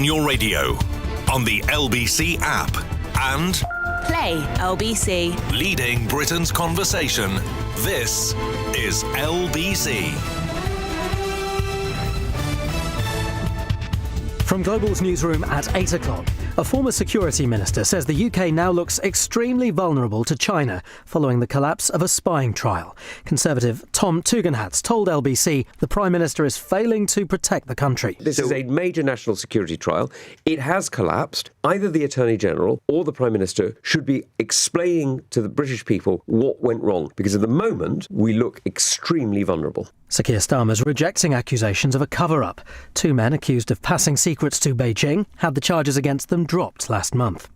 on your radio, on the LBC app, and Play LBC. leading Britain's conversation. This is LBC. From Global's newsroom at 8 o'clock, a former security minister says the UK now looks extremely vulnerable to China following the collapse of a spying trial. Conservative Tom Tugendhat's told LBC the Prime Minister is failing to protect the country. This is a major national security trial. It has collapsed. Either the Attorney General or the Prime Minister should be explaining to the British people what went wrong, because at the moment we look extremely vulnerable. Sir Keir Starmer's rejecting accusations of a cover-up. Two men accused of passing secrets to Beijing had the charges against them dropped last month.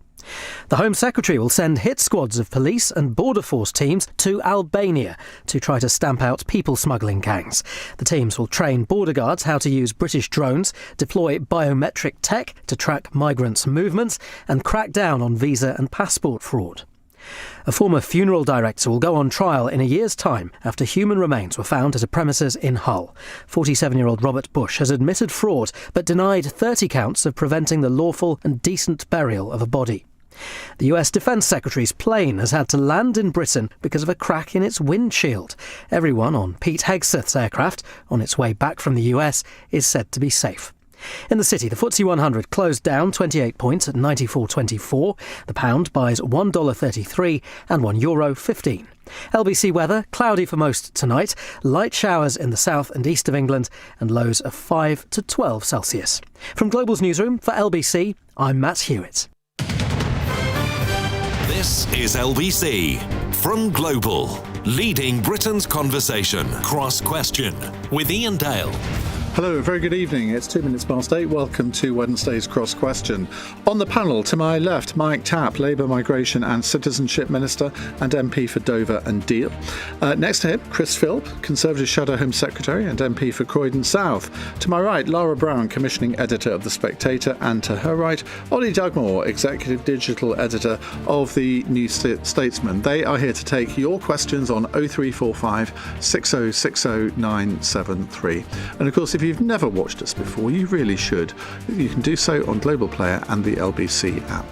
The Home Secretary will send hit squads of police and border force teams to Albania to try to stamp out people smuggling gangs. The teams will train border guards how to use British drones, deploy biometric tech to track migrants' movements, and crack down on visa and passport fraud. A former funeral director will go on trial in a year's time after human remains were found at a premises in Hull. 47-year-old Robert Bush has admitted fraud but denied 30 counts of preventing the lawful and decent burial of a body. The US Defence Secretary's plane has had to land in Britain because of a crack in its windshield. Everyone on Pete Hegseth's aircraft, on its way back from the US, is said to be safe. In the city, the FTSE 100 closed down 28 points at 94.24. The pound buys $1.33 and €1.15. LBC weather, cloudy for most tonight, light showers in the south and east of England, and lows of 5 to 12 Celsius. From Global's newsroom for LBC, I'm Matt Hewitt. This is LBC. From Global, leading Britain's conversation. Cross Question with Iain Dale. Hello, very good evening. It's 2 minutes past 8. Welcome to Wednesday's Cross Question. On the panel, to my left, Mike Tapp, Labour Migration and Citizenship Minister and MP for Dover and Deal. Next to him, Chris Philp, Conservative Shadow Home Secretary and MP for Croydon South. To my right, Lara Brown, Commissioning Editor of The Spectator. And to her right, Ollie Dugmore, Executive Digital Editor of the New Statesman. They are here to take your questions on 0345 6060 973. And of course, if you've never watched us before, you really should. You can do so on Global Player and the LBC app.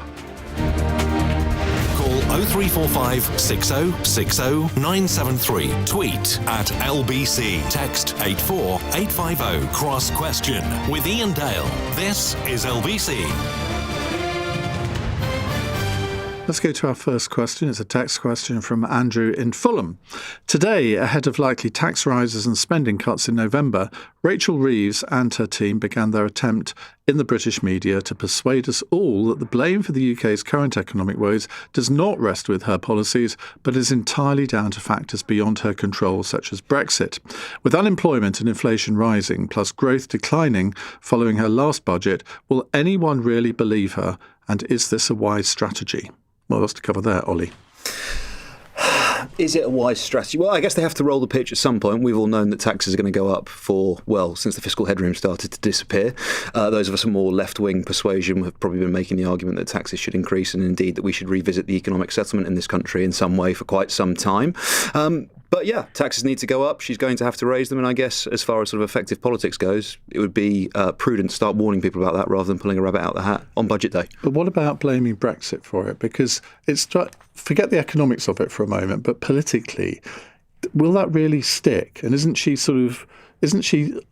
Call 0345 6060 973. Tweet at LBC. Text 84850. Cross Question with Iain Dale. This is LBC. Let's go to our first question. It's a text question from Andrew in Fulham. Today, ahead of likely tax rises and spending cuts in November, Rachel Reeves and her team began their attempt in the British media to persuade us all that the blame for the UK's current economic woes does not rest with her policies, but is entirely down to factors beyond her control, such as Brexit. With unemployment and inflation rising, plus growth declining following her last budget, will anyone really believe her? And is this a wise strategy? Well, lots to cover there, Ollie. Is it a wise strategy? Well, I guess they have to roll the pitch at some point. We've all known that taxes are going to go up since the fiscal headroom started to disappear. Those of us with more left-wing persuasion have probably been making the argument that taxes should increase and indeed that we should revisit the economic settlement in this country in some way for quite some time. But yeah, taxes need to go up. She's going to have to raise them. And I guess as far as sort of effective politics goes, it would be prudent to start warning people about that rather than pulling a rabbit out of the hat on budget day. But what about blaming Brexit for it? Because forget the economics of it for a moment, but politically, will that really stick? And isn't she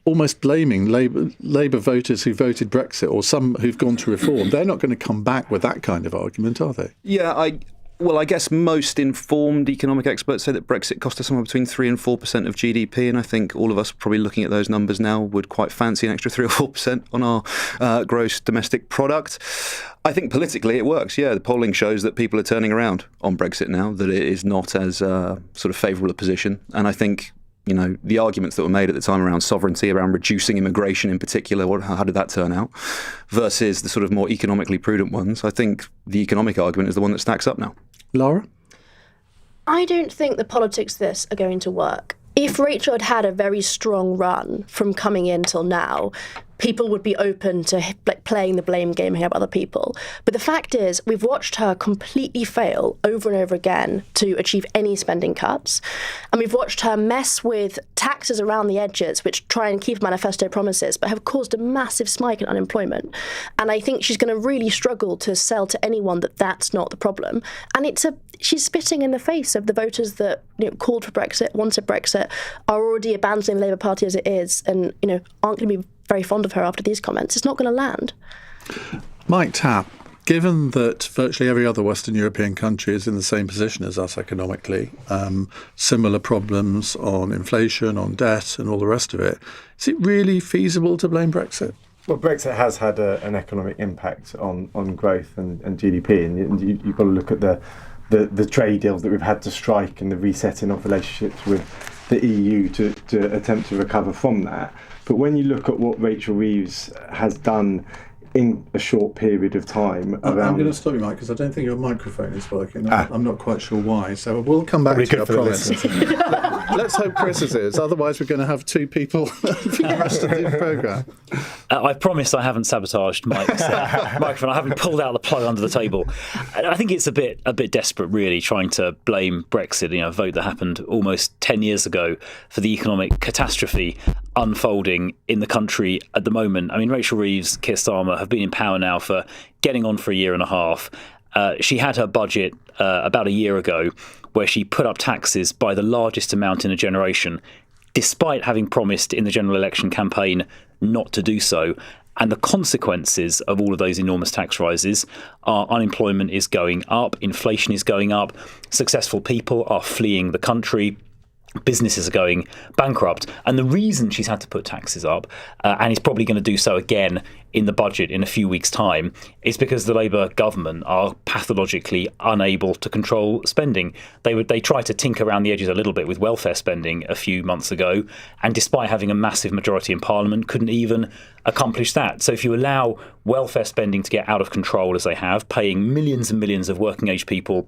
almost blaming Labour voters who voted Brexit or some who've gone to reform? They're not going to come back with that kind of argument, are they? Yeah, I guess most informed economic experts say that Brexit cost us somewhere between 3 and 4% of GDP, and I think all of us probably looking at those numbers now would quite fancy an extra 3 or 4% on our gross domestic product. I think politically it works, yeah. The polling shows that people are turning around on Brexit now, that it is not as sort of favourable a position, and I think the arguments that were made at the time around sovereignty, around reducing immigration in particular, how did that turn out, versus the sort of more economically prudent ones, I think the economic argument is the one that stacks up now. Lara? I don't think the politics of this are going to work. If Rachel had had a very strong run from coming in till now, people would be open to playing the blame game here about other people. But the fact is, we've watched her completely fail over and over again to achieve any spending cuts. And we've watched her mess with taxes around the edges, which try and keep manifesto promises, but have caused a massive spike in unemployment. And I think she's going to really struggle to sell to anyone that that's not the problem. And she's spitting in the face of the voters that called for Brexit, wanted Brexit, are already abandoning the Labour Party as it is, and aren't going to be very fond of her after these comments. It's not going to land. Mike Tapp, given that virtually every other Western European country is in the same position as us economically, similar problems on inflation, on debt and all the rest of it, is it really feasible to blame Brexit? Well, Brexit has had an economic impact on growth and GDP, and you've got to look at the trade deals that we've had to strike and the resetting of relationships with the EU to attempt to recover from that. But when you look at what Rachel Reeves has done in a short period of time I'm going to stop you, Mike, because I don't think your microphone is working. I'm not quite sure why. So we'll come back to you, I promise. Let's hope Chris's is. Otherwise, we're going to have two people for the rest of the programme. I promise I haven't sabotaged Mike's microphone. I haven't pulled out the plug under the table. I think it's a bit desperate, really, trying to blame Brexit, a vote that happened almost 10 years ago, for the economic catastrophe unfolding in the country at the moment. I mean, Rachel Reeves, Keir Starmer have been in power now for getting on for a year and a half. She had her budget about a year ago where she put up taxes by the largest amount in a generation, despite having promised in the general election campaign not to do so. And the consequences of all of those enormous tax rises are unemployment is going up, inflation is going up, successful people are fleeing the country, businesses are going bankrupt. And the reason she's had to put taxes up, and is probably going to do so again in the budget in a few weeks' time, is because the Labour government are pathologically unable to control spending. They tried to tinker around the edges a little bit with welfare spending a few months ago, and despite having a massive majority in Parliament, couldn't even accomplish that. So if you allow welfare spending to get out of control as they have, paying millions and millions of working age people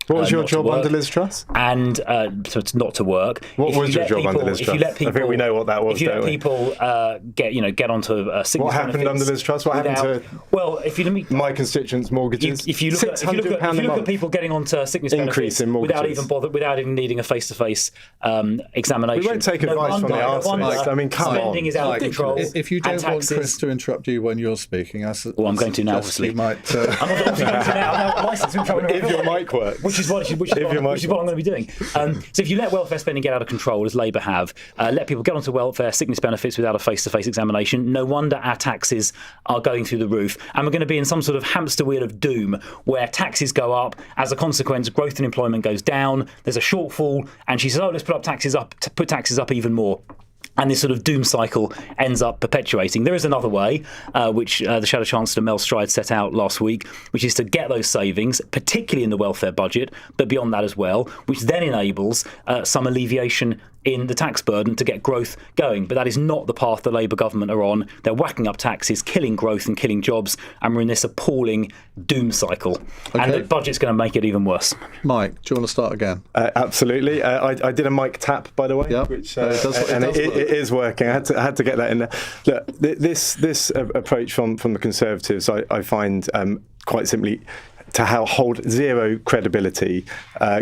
What was your job under Liz Truss? And so it's not to work. What was your job under Liz Truss? I think we know what that was. If you let people get onto a sickness what happened under Liz Truss? What happened to my constituents' mortgages? If you look at people getting onto sickness benefits without even needing a face-to-face examination, we won't take advice from the artists. I mean, come on. Spending is out of control. If you don't want Chris to interrupt you when you're speaking, I'm going to now. Obviously, you might. I'm not going to now. If your mic works. Which is what I'm going to be doing. So if you let welfare spending get out of control, as Labour have, let people get onto welfare, sickness benefits without a face-to-face examination, no wonder our taxes are going through the roof. And we're going to be in some sort of hamster wheel of doom where taxes go up. As a consequence, growth in employment goes down. There's a shortfall. And she says, let's put taxes up even more. And this sort of doom cycle ends up perpetuating. There is another way, which the Shadow Chancellor Mel Stride set out last week, which is to get those savings, particularly in the welfare budget, but beyond that as well, which then enables some alleviation in the tax burden to get growth going. But that is not the path the Labour government are on. They're whacking up taxes, killing growth and killing jobs, and we're in this appalling doom cycle. Okay. And the budget's going to make it even worse. Mike, do you want to start again? Absolutely. I did a Mike Tapp, by the way, which it is working. I had to get that in there. Look, this approach from the Conservatives, I find quite simply to hold zero credibility,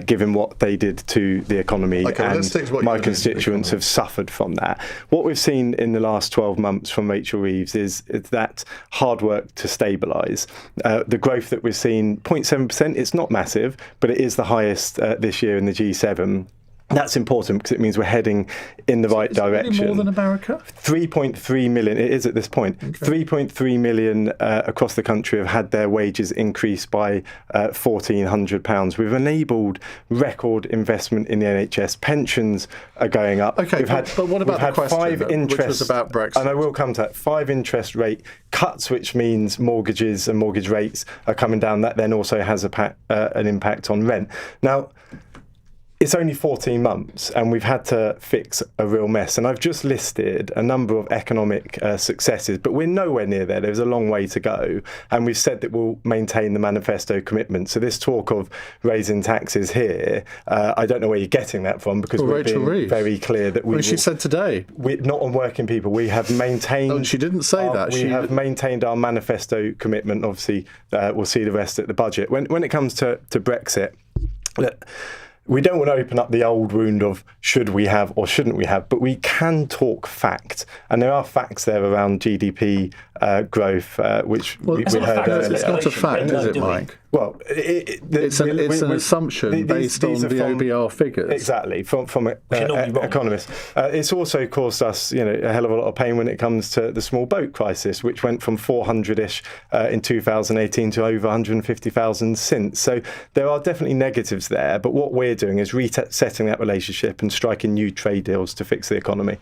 given what they did to the economy, and my constituents have suffered from that. What we've seen in the last 12 months from Rachel Reeves is that hard work to stabilise. The growth that we've seen, 0.7%, it's not massive, but it is the highest this year in the G7. That's important because it means we're heading in the right direction. Really more than America? 3.3 million, it is at this point. Okay. 3.3 million across the country have had their wages increased by £1,400. We've enabled record investment in the NHS. Pensions are going up. Okay, but what about the question, which was about Brexit? And I will come to that. 5 interest rate cuts, which means mortgages and mortgage rates are coming down. That then also has an impact on rent. Now, it's only 14 months and we've had to fix a real mess. And I've just listed a number of economic successes, but we're nowhere near there. There's a long way to go. And we've said that we'll maintain the manifesto commitment. So this talk of raising taxes here, I don't know where you're getting that from, because we're being very clear that she said today. We're not on working people. We have maintained... Oh, she didn't say that. We have maintained our manifesto commitment. Obviously, we'll see the rest at the budget. When it comes to Brexit... We don't want to open up the old wound of should we have or shouldn't we have, but we can talk fact. And there are facts there around GDP growth, which we heard earlier. It's not a fact, is it, Mike? Well, it's an assumption based on the OBR figures. Exactly, from economists. It's also caused us, a hell of a lot of pain when it comes to the small boat crisis, which went from 400-ish in 2018 to over 150,000 since. So there are definitely negatives there, but what we're doing is resetting that relationship and striking new trade deals to fix the economy.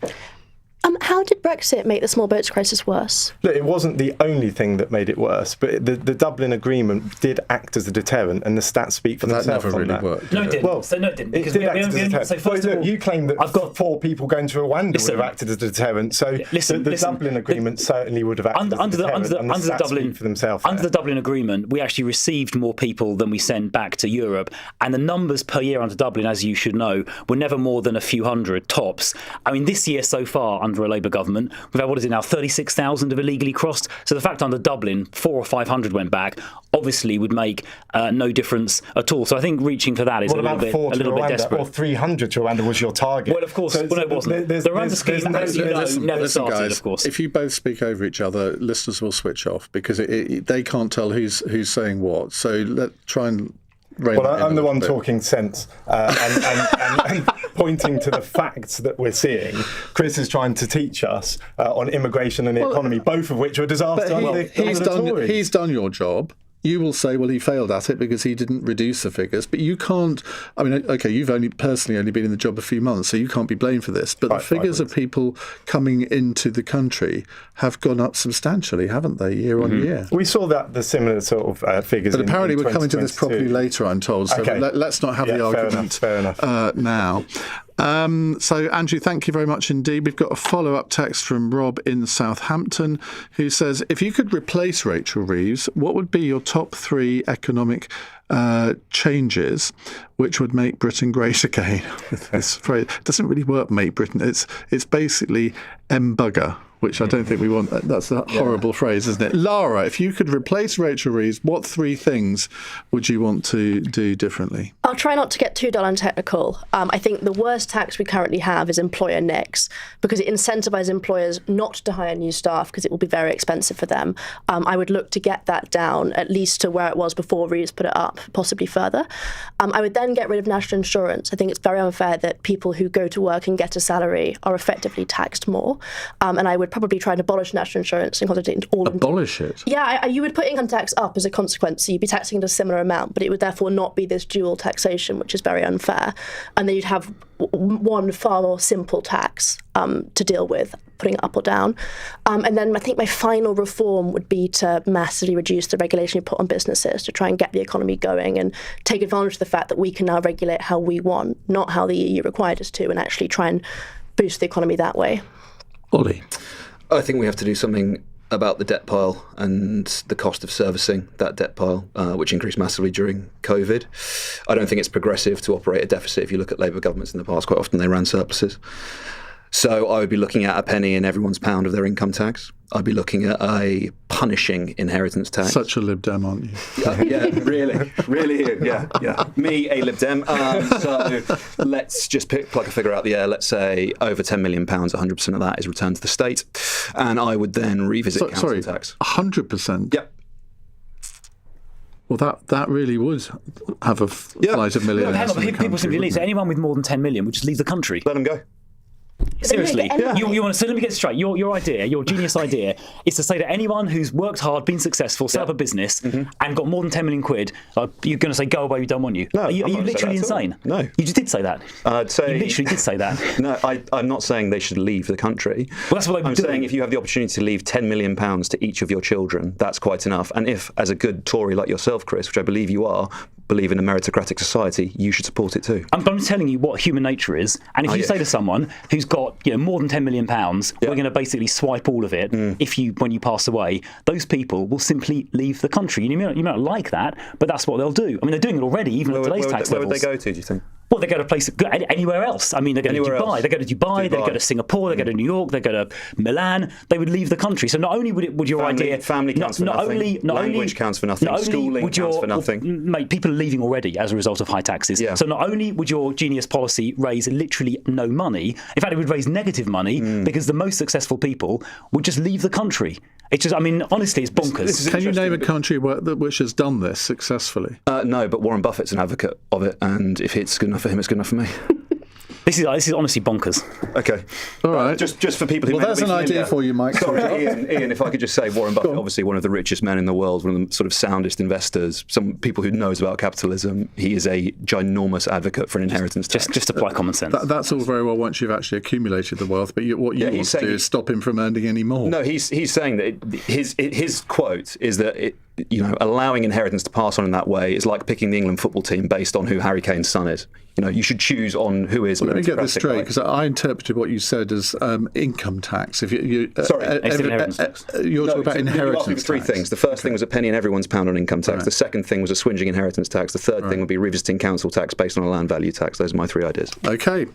How did Brexit make the small boats crisis worse? Look, it wasn't the only thing that made it worse, but the Dublin Agreement did act as a deterrent, and the stats speak for themselves. That never really worked. No, it didn't. Well, no, it didn't. It did act as a deterrent. So first of all, you claim that I've got 4 people going to Rwanda would have acted as a deterrent. So the Dublin Agreement certainly would have acted as a deterrent. Under the Dublin Agreement, we actually received more people than we sent back to Europe, and the numbers per year under Dublin, as you should know, were never more than a few hundred tops. I mean, this year so far under a Labour government, we've had, what is it now, 36,000 have illegally crossed. So the fact under Dublin, 400 or 500 went back, obviously would make no difference at all. So I think reaching for that is a little bit desperate. Or 300 to Rwanda was your target. Well, of course, it wasn't. The Rwanda scheme, as you know, never started, guys, of course. If you both speak over each other, listeners will switch off, because they can't tell who's saying what. So let's try and... Well, I'm the one talking sense and pointing to the facts that we're seeing. Chris is trying to teach us on immigration and the economy, both of which were disaster. He's done your job. You will say, well, he failed at it because he didn't reduce the figures. But you can't... I mean, OK, you've only been in the job a few months, so you can't be blamed for this. But the figures of people coming into the country have gone up substantially, haven't they, year on year? We saw the similar sort of figures. But apparently we're coming to this properly later, I'm told. So let's not have the argument now. So, Andrew, thank you very much indeed. We've got a follow-up text from Rob in Southampton, who says, if you could replace Rachel Reeves, what would be your top 3 economic changes which would make Britain great again? This phrase doesn't really work, make Britain. It's basically bugger, which I don't think we want. That's a horrible phrase, isn't it? Lara, if you could replace Rachel Reeves, what 3 things would you want to do differently? I'll try not to get too dull and technical. I think the worst tax we currently have is employer NICs, because it incentivises employers not to hire new staff because it will be very expensive for them. I would look to get that down at least to where it was before Reeves put it up, possibly further. I would then get rid of national insurance. I think it's very unfair that people who go to work and get a salary are effectively taxed more. And I would probably try and abolish national insurance and concentrate all. Abolish it? Yeah, you would put income tax up as a consequence, so you'd be taxing at a similar amount, but it would therefore not be this dual taxation, which is very unfair. And then you'd have one far more simple tax to deal with, putting it up or down. And then I think my final reform would be to massively reduce the regulation you put on businesses to try and get the economy going and take advantage of the fact that we can now regulate how we want, not how the EU required us to, and actually try and boost the economy that way. Ollie? I think we have to do something about the debt pile and the cost of servicing that debt pile, which increased massively during COVID. I don't think it's progressive to operate a deficit. If you look at Labour governments in the past, quite often they ran surpluses. So I would be looking at a penny in everyone's pound of their income tax. I'd be looking at a punishing inheritance tax. Such a Lib Dem, aren't you? Yeah, really, yeah. Me, a Lib Dem. So let's just pluck a figure out the air. Let's say over £10 million, 100% of that is returned to the state. And I would then revisit council tax. 100%? Yep. Well, that really would have a flight of millionaires. People simply leave. So anyone with more than 10 million would just leave the country. Let them go. Seriously, you want to? So let me get straight. Your idea, your genius idea, is to say that anyone who's worked hard, been successful, set up a business, and got more than 10 million quid, you're going to say go away, we don't want you. No, are you literally insane? No, you just did say that. You literally did say that. No, I'm not saying they should leave the country. Well, that's what I'm saying. If you have the opportunity to leave £10 million to each of your children, that's quite enough. And if, as a good Tory like yourself, Chris, which I believe you are, believe in a meritocratic society, you should support it too. I'm telling you what human nature is, and if you say to someone who's got more than £10 million, we're going to basically swipe all of it when you pass away, those people will simply leave the country. You may not like that, but that's what they'll do. I mean, they're doing it already, even at today's tax levels. Where would they go to, do you think? Well, they go to a place anywhere else. I mean, they go to Dubai. They go to Dubai. They go to Singapore. They go to New York. They go to Milan. They would leave the country. So not only would your idea family counts for nothing, language counts for nothing, schooling counts for nothing. Mate, people are leaving already as a result of high taxes. Yeah. So not only would your genius policy raise literally no money, in fact, it would raise negative money because the most successful people would just leave the country. It's just, I mean, honestly, it's bonkers. Can you name a country which has done this successfully? No, but Warren Buffett's an advocate of it, and if it's good enough for him, it's good enough for me. This is honestly bonkers. Okay. All right. Just for people who Well, that's an idea for you, Mike. Sorry, Ian, if I could just say, Warren Buffett, obviously one of the richest men in the world, one of the sort of soundest investors, some people who knows about capitalism. He is a ginormous advocate for an inheritance tax. Just apply common sense. That's all very well once you've actually accumulated the wealth, but what you want to do is stop him from earning any more. No, he's saying that his quote is that allowing inheritance to pass on in that way is like picking the England football team based on who Harry Kane's son is. You should choose on who is. Let me get this straight, because I interpreted what you said as income tax. If you're talking about inheritance tax. You're asking for three things. The first thing was a penny in everyone's pound on income tax. Right. The second thing was a swinging inheritance tax. The third thing would be revisiting council tax based on a land value tax. Those are my three ideas. Okay.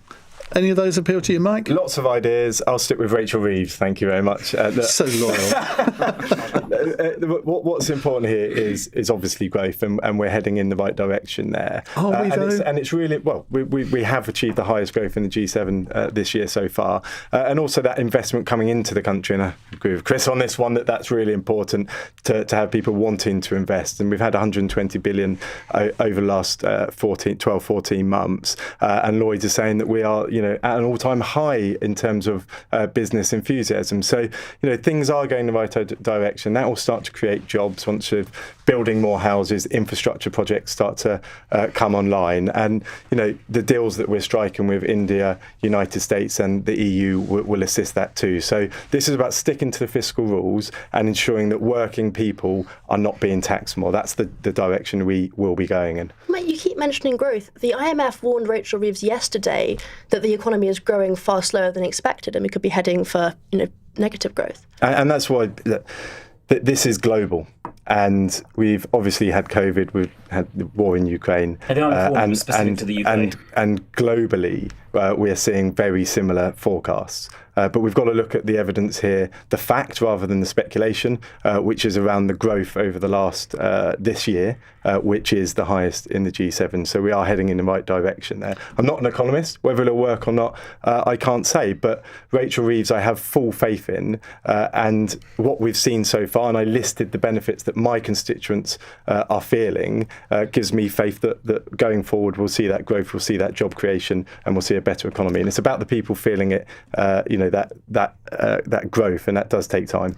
Any of those appeal to you, Mike? Lots of ideas. I'll stick with Rachel Reeves. Thank you very much. So loyal. What's important here is obviously growth, and we're heading in the right direction there. And it's really, well, we have achieved the highest growth in the G7 this year so far, and also that investment coming into the country. And I agree with Chris on this one that's really important to have people wanting to invest. And we've had 120 billion over the last 14 months. And Lloyds is saying that we are at an all-time high in terms of business enthusiasm. So, things are going in the right direction. That will start to create jobs once you're building more houses, infrastructure projects start to come online. And, the deals that we're striking with India, United States and the EU will assist that too. So this is about sticking to the fiscal rules and ensuring that working people are not being taxed more. That's the direction we will be going in. Mate, you keep mentioning growth. The IMF warned Rachel Reeves yesterday that the economy is growing far slower than expected, and we could be heading for negative growth. And that's why this is global. And we've obviously had COVID, we've had the war in Ukraine, and to the UK. And globally, we're seeing very similar forecasts. But we've got to look at the evidence here, the fact rather than the speculation, which is around the growth over the last this year, which is the highest in the G7. So we are heading in the right direction there. I'm not an economist. Whether it'll work or not, I can't say. But Rachel Reeves, I have full faith in. And what we've seen so far, and I listed the benefits that my constituents are feeling, gives me faith that going forward we'll see that growth, we'll see that job creation, and we'll see a better economy. And it's about the people feeling it, that growth, and that does take time.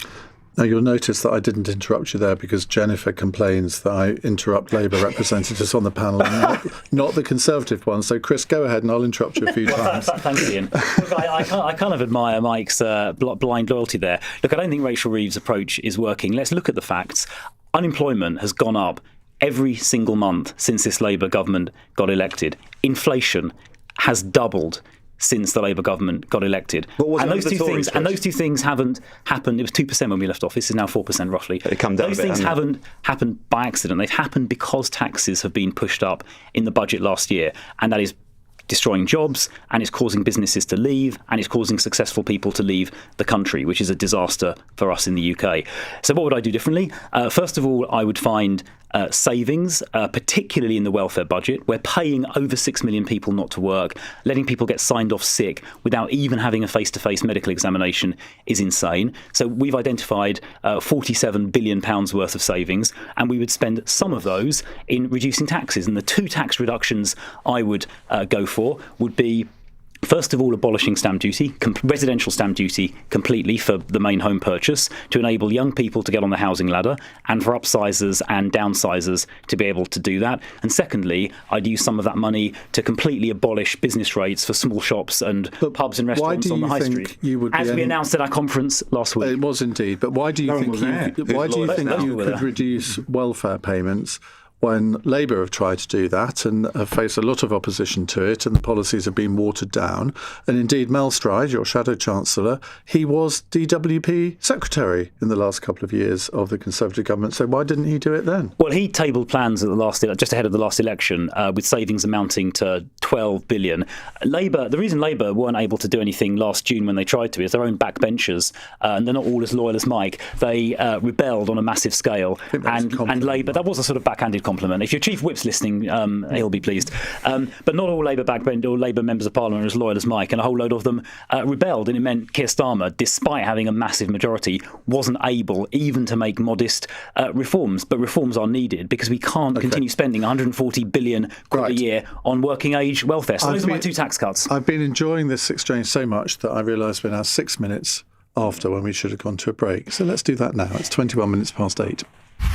Now, you'll notice that I didn't interrupt you there because Jennifer complains that I interrupt Labour representatives on the panel and not the Conservative ones. So, Chris, go ahead and I'll interrupt you a few times. Thanks, Ian. Look, I kind of admire Mike's blind loyalty there. Look, I don't think Rachel Reeves' approach is working. Let's look at the facts. Unemployment has gone up every single month since this Labour government got elected. Inflation has doubled since the Labour government got elected. And those two things haven't happened. It was 2% when we left office. It's now 4% roughly. Those things haven't happened by accident. They've happened because taxes have been pushed up in the budget last year, and that is destroying jobs, and it's causing businesses to leave, and it's causing successful people to leave the country, which is a disaster for us in the UK. So what would I do differently? First of all, I would find savings, particularly in the welfare budget. We're paying over 6 million people not to work. Letting people get signed off sick without even having a face-to-face medical examination is insane. So we've identified £47 billion worth of savings, and we would spend some of those in reducing taxes. And the two tax reductions I would go for would be, first of all, abolishing stamp duty, residential stamp duty completely for the main home purchase, to enable young people to get on the housing ladder, and for upsizers and downsizers to be able to do that. And secondly, I'd use some of that money to completely abolish business rates for small shops and pubs and restaurants on the high street, as we announced at our conference last week. It was indeed. But why do you think you could reduce welfare payments when Labour have tried to do that and have faced a lot of opposition to it, and the policies have been watered down. And indeed, Mel Stride, your Shadow Chancellor, he was DWP Secretary in the last couple of years of the Conservative government. So why didn't he do it then? Well, he tabled plans at just ahead of the last election with savings amounting to 12 billion. The reason Labour weren't able to do anything last June when they tried to is their own backbenchers, and they're not all as loyal as Mike. They rebelled on a massive scale. And Labour, that was a sort of backhanded compliment. If your Chief Whip's listening, he'll be pleased. But not all Labour or Labour members of Parliament are as loyal as Mike, and a whole load of them rebelled, and it meant Keir Starmer, despite having a massive majority, wasn't able even to make modest reforms. But reforms are needed because we can't continue spending 140 billion quid a year on working age welfare. So those are my two tax cuts. I've been enjoying this exchange so much that I realise we're now 6 minutes after when we should have gone to a break. So let's do that now. It's 21 minutes past 8.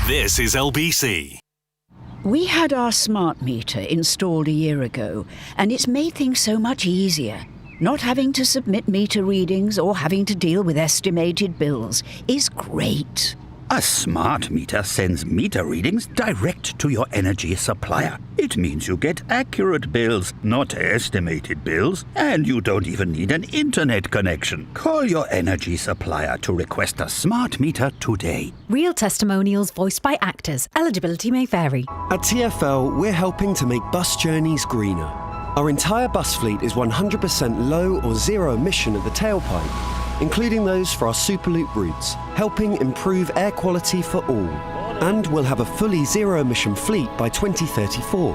This is LBC. We had our smart meter installed a year ago, and it's made things so much easier. Not having to submit meter readings or having to deal with estimated bills is great. A smart meter sends meter readings direct to your energy supplier. It means you get accurate bills, not estimated bills, and you don't even need an internet connection. Call your energy supplier to request a smart meter today. Real testimonials voiced by actors. Eligibility may vary. At TfL, we're helping to make bus journeys greener. Our entire bus fleet is 100% low or zero emission at the tailpipe, including those for our Superloop routes, helping improve air quality for all. And we'll have a fully zero-emission fleet by 2034.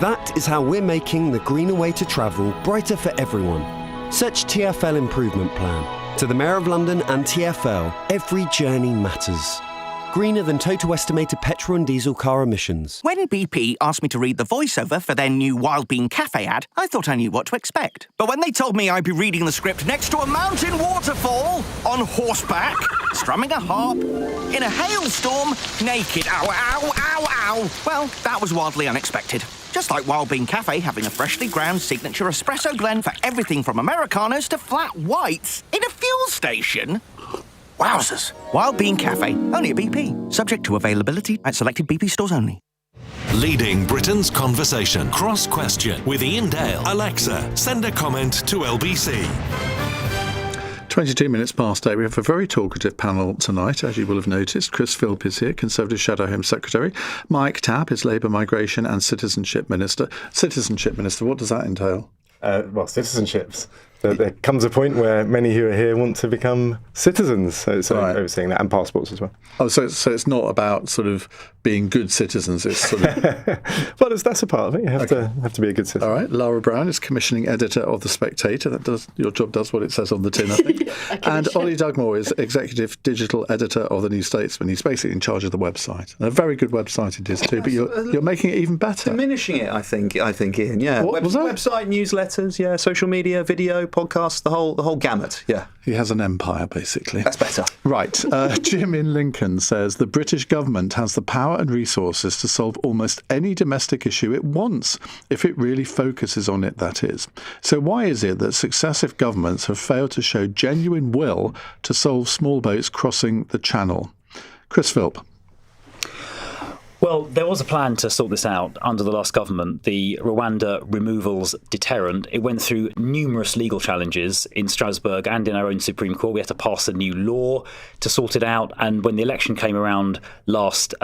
That is how we're making the greener way to travel brighter for everyone. Search TfL Improvement Plan. To the Mayor of London and TfL, every journey matters. Greener than total estimated petrol and diesel car emissions. When BP asked me to read the voiceover for their new Wild Bean Cafe ad, I thought I knew what to expect. But when they told me I'd be reading the script next to a mountain waterfall, on horseback, strumming a harp, in a hailstorm, naked, ow, ow, ow, ow, well, that was wildly unexpected. Just like Wild Bean Cafe having a freshly ground signature espresso blend for everything from Americanos to flat whites in a fuel station. Wowzers. Wild Bean Cafe, only at BP. Subject to availability at selected BP stores only. Leading Britain's conversation. Cross Question with Iain Dale. Alexa, send a comment to LBC. 22 minutes past 8. We have a very talkative panel tonight, as you will have noticed. Chris Philp is here, Conservative Shadow Home Secretary. Mike Tapp is Labour Migration and Citizenship Minister. Citizenship Minister, what does that entail? Citizenships. There comes a point where many who are here want to become citizens, so overseeing that, and passports as well. Oh, so it's not about sort of being good citizens. It's sort of well, that's a part of it. You have to be a good citizen. All right. Lara Brown is commissioning editor of the Spectator. Your job does what it says on the tin, I think. And Ollie Dugmore is executive digital editor of the New Statesman. He's basically in charge of the website. And a very good website it is too. But you're making it even better. Diminishing it, I think, Iain. Yeah. What was that? Website, newsletters, yeah, social media, video, podcasts, the whole gamut. Yeah. He has an empire, basically. That's better. Right. Jim in Lincoln says the British government has the power and resources to solve almost any domestic issue it wants, if it really focuses on it, that is. So why is it that successive governments have failed to show genuine will to solve small boats crossing the Channel? Chris Philp. Well, there was a plan to sort this out under the last government, the Rwanda removals deterrent. It went through numerous legal challenges in Strasbourg and in our own Supreme Court. We had to pass a new law to sort it out. And when the election came around last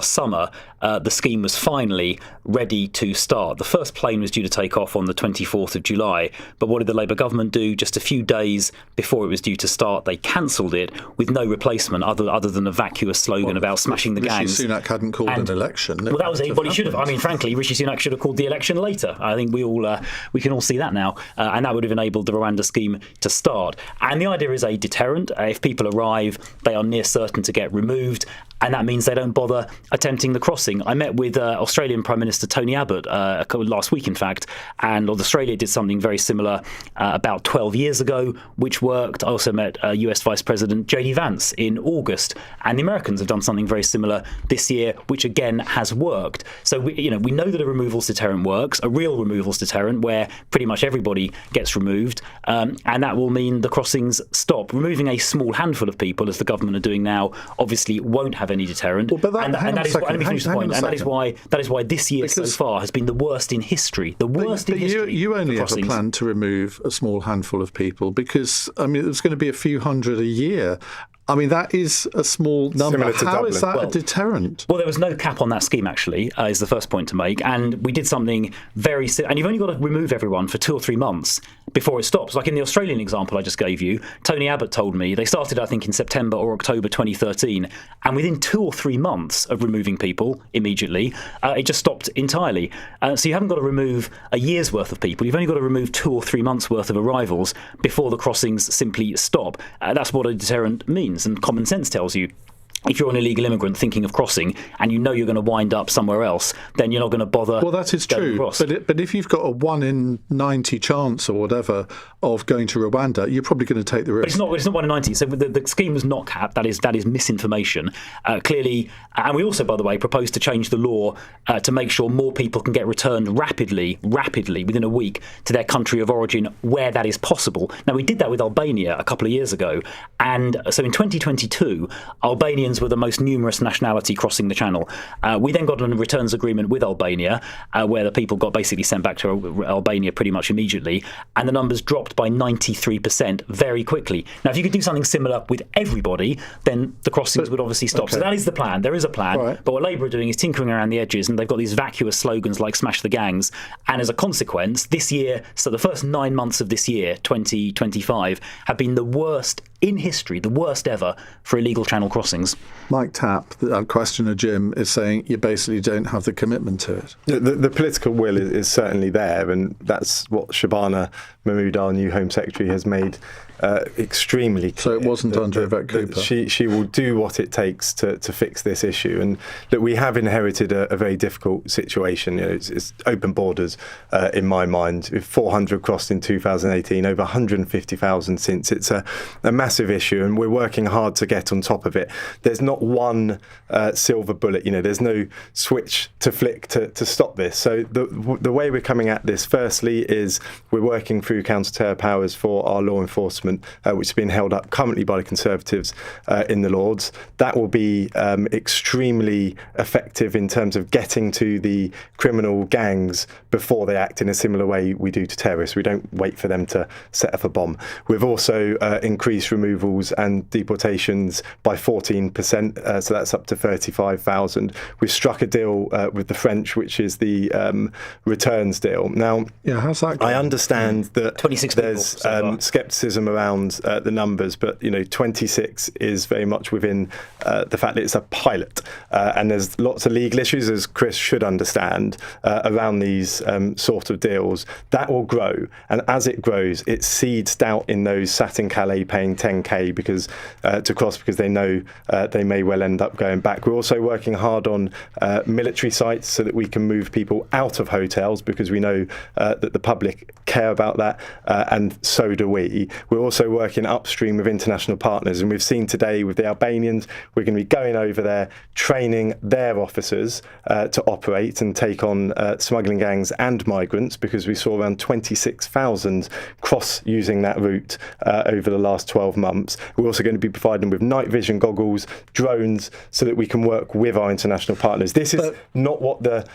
summer, the scheme was finally ready to start. The first plane was due to take off on the 24th of July. But what did the Labour government do? Just a few days before it was due to start, they cancelled it with no replacement other than a vacuous slogan about smashing the gangs. Rishi Sunak hadn't called an election. Well, that was it. Well, he should have. I mean, frankly, Rishi Sunak should have called the election later. I think we can all see that now, and that would have enabled the Rwanda scheme to start. And the idea is a deterrent. If people arrive, they are near certain to get removed, and that means they don't bother attempting the crossing. I met with Australian Prime Minister Tony Abbott last week, in fact, and Australia did something very similar about 12 years ago, which worked. I also met US Vice President J.D. Vance in August, and the Americans have done something very similar this year, which again has worked. So we know that a removals deterrent works, a real removals deterrent where pretty much everybody gets removed, and that will mean the crossings stop. Removing a small handful of people, as the government are doing now, obviously won't have have any deterrent. Well, but that is why this year so far has been the worst in history. The worst in history. You only have a plan to remove a small handful of people because, I mean, there's going to be a few hundred a year. I mean, that is a small number. How is that a deterrent? Well, there was no cap on that scheme, actually, is the first point to make. And we did something very and you've only got to remove everyone for 2 or 3 months before it stops. Like in the Australian example I just gave you, Tony Abbott told me they started, I think, in September or October 2013. And within 2 or 3 months of removing people immediately, it just stopped entirely. So you haven't got to remove a year's worth of people. You've only got to remove 2 or 3 months' worth of arrivals before the crossings simply stop. That's what a deterrent means. And common sense tells you if you're an illegal immigrant thinking of crossing and you know you're going to wind up somewhere else, then you're not going to bother. Well, that is true. But if you've got a 1 in 90 chance or whatever of going to Rwanda, you're probably going to take the risk. But it's not 1 in 90. So the scheme was not capped. That is misinformation. Clearly, and we also, by the way, proposed to change the law to make sure more people can get returned rapidly within a week to their country of origin where that is possible. Now, we did that with Albania a couple of years ago. And so in 2022, Albanians were the most numerous nationality crossing the channel. We then got a returns agreement with Albania where the people got basically sent back to Albania pretty much immediately, and the numbers dropped by 93% very quickly. Now, if you could do something similar with everybody, then the crossings would obviously stop. Okay. So that is the plan. There is a plan. Right. But what Labour are doing is tinkering around the edges, and they've got these vacuous slogans like smash the gangs. And as a consequence, this year, so the first 9 months of this year, 2025, have been the worst in history, the worst ever for illegal channel crossings. Mike Tapp, our questioner Jim, is saying you basically don't have the commitment to it. The political will is certainly there, and that's what Shabana Mahmood, our new Home Secretary, has made extremely clear. So it wasn't under Yvette Cooper. She will do what it takes to fix this issue. And look, we have inherited a very difficult situation. You know, it's open borders in my mind. With 400 crossed in 2018, over 150,000 since. It's a massive issue, and we're working hard to get on top of it. There's not one silver bullet. You know, there's no switch to flick to stop this. So the way we're coming at this, firstly, is we're working through counter-terror powers for our law enforcement, which has been held up currently by the Conservatives in the Lords. That will be extremely effective in terms of getting to the criminal gangs before they act in a similar way we do to terrorists. We don't wait for them to set off a bomb. We've also increased removals and deportations by 14%, so that's up to 35,000. We've struck a deal with the French, which is the returns deal. Now, how's that going? I understand that there's scepticism around the numbers, but 26 is very much within the fact that it's a pilot, and there's lots of legal issues, as Chris should understand, around these sort of deals. That will grow, and as it grows, it seeds doubt in those sat in Calais paying 10k to cross because they know they may well end up going back. We're also working hard on military sites so that we can move people out of hotels, because we know that the public care about that, and so do we. We're also working upstream with international partners, and we've seen today with the Albanians, we're going to be going over there, training their officers to operate and take on smuggling gangs and migrants, because we saw around 26,000 cross using that route over the last 12 months. We're also going to be providing them with night vision goggles, drones, so that we can work with our international partners. This is not what the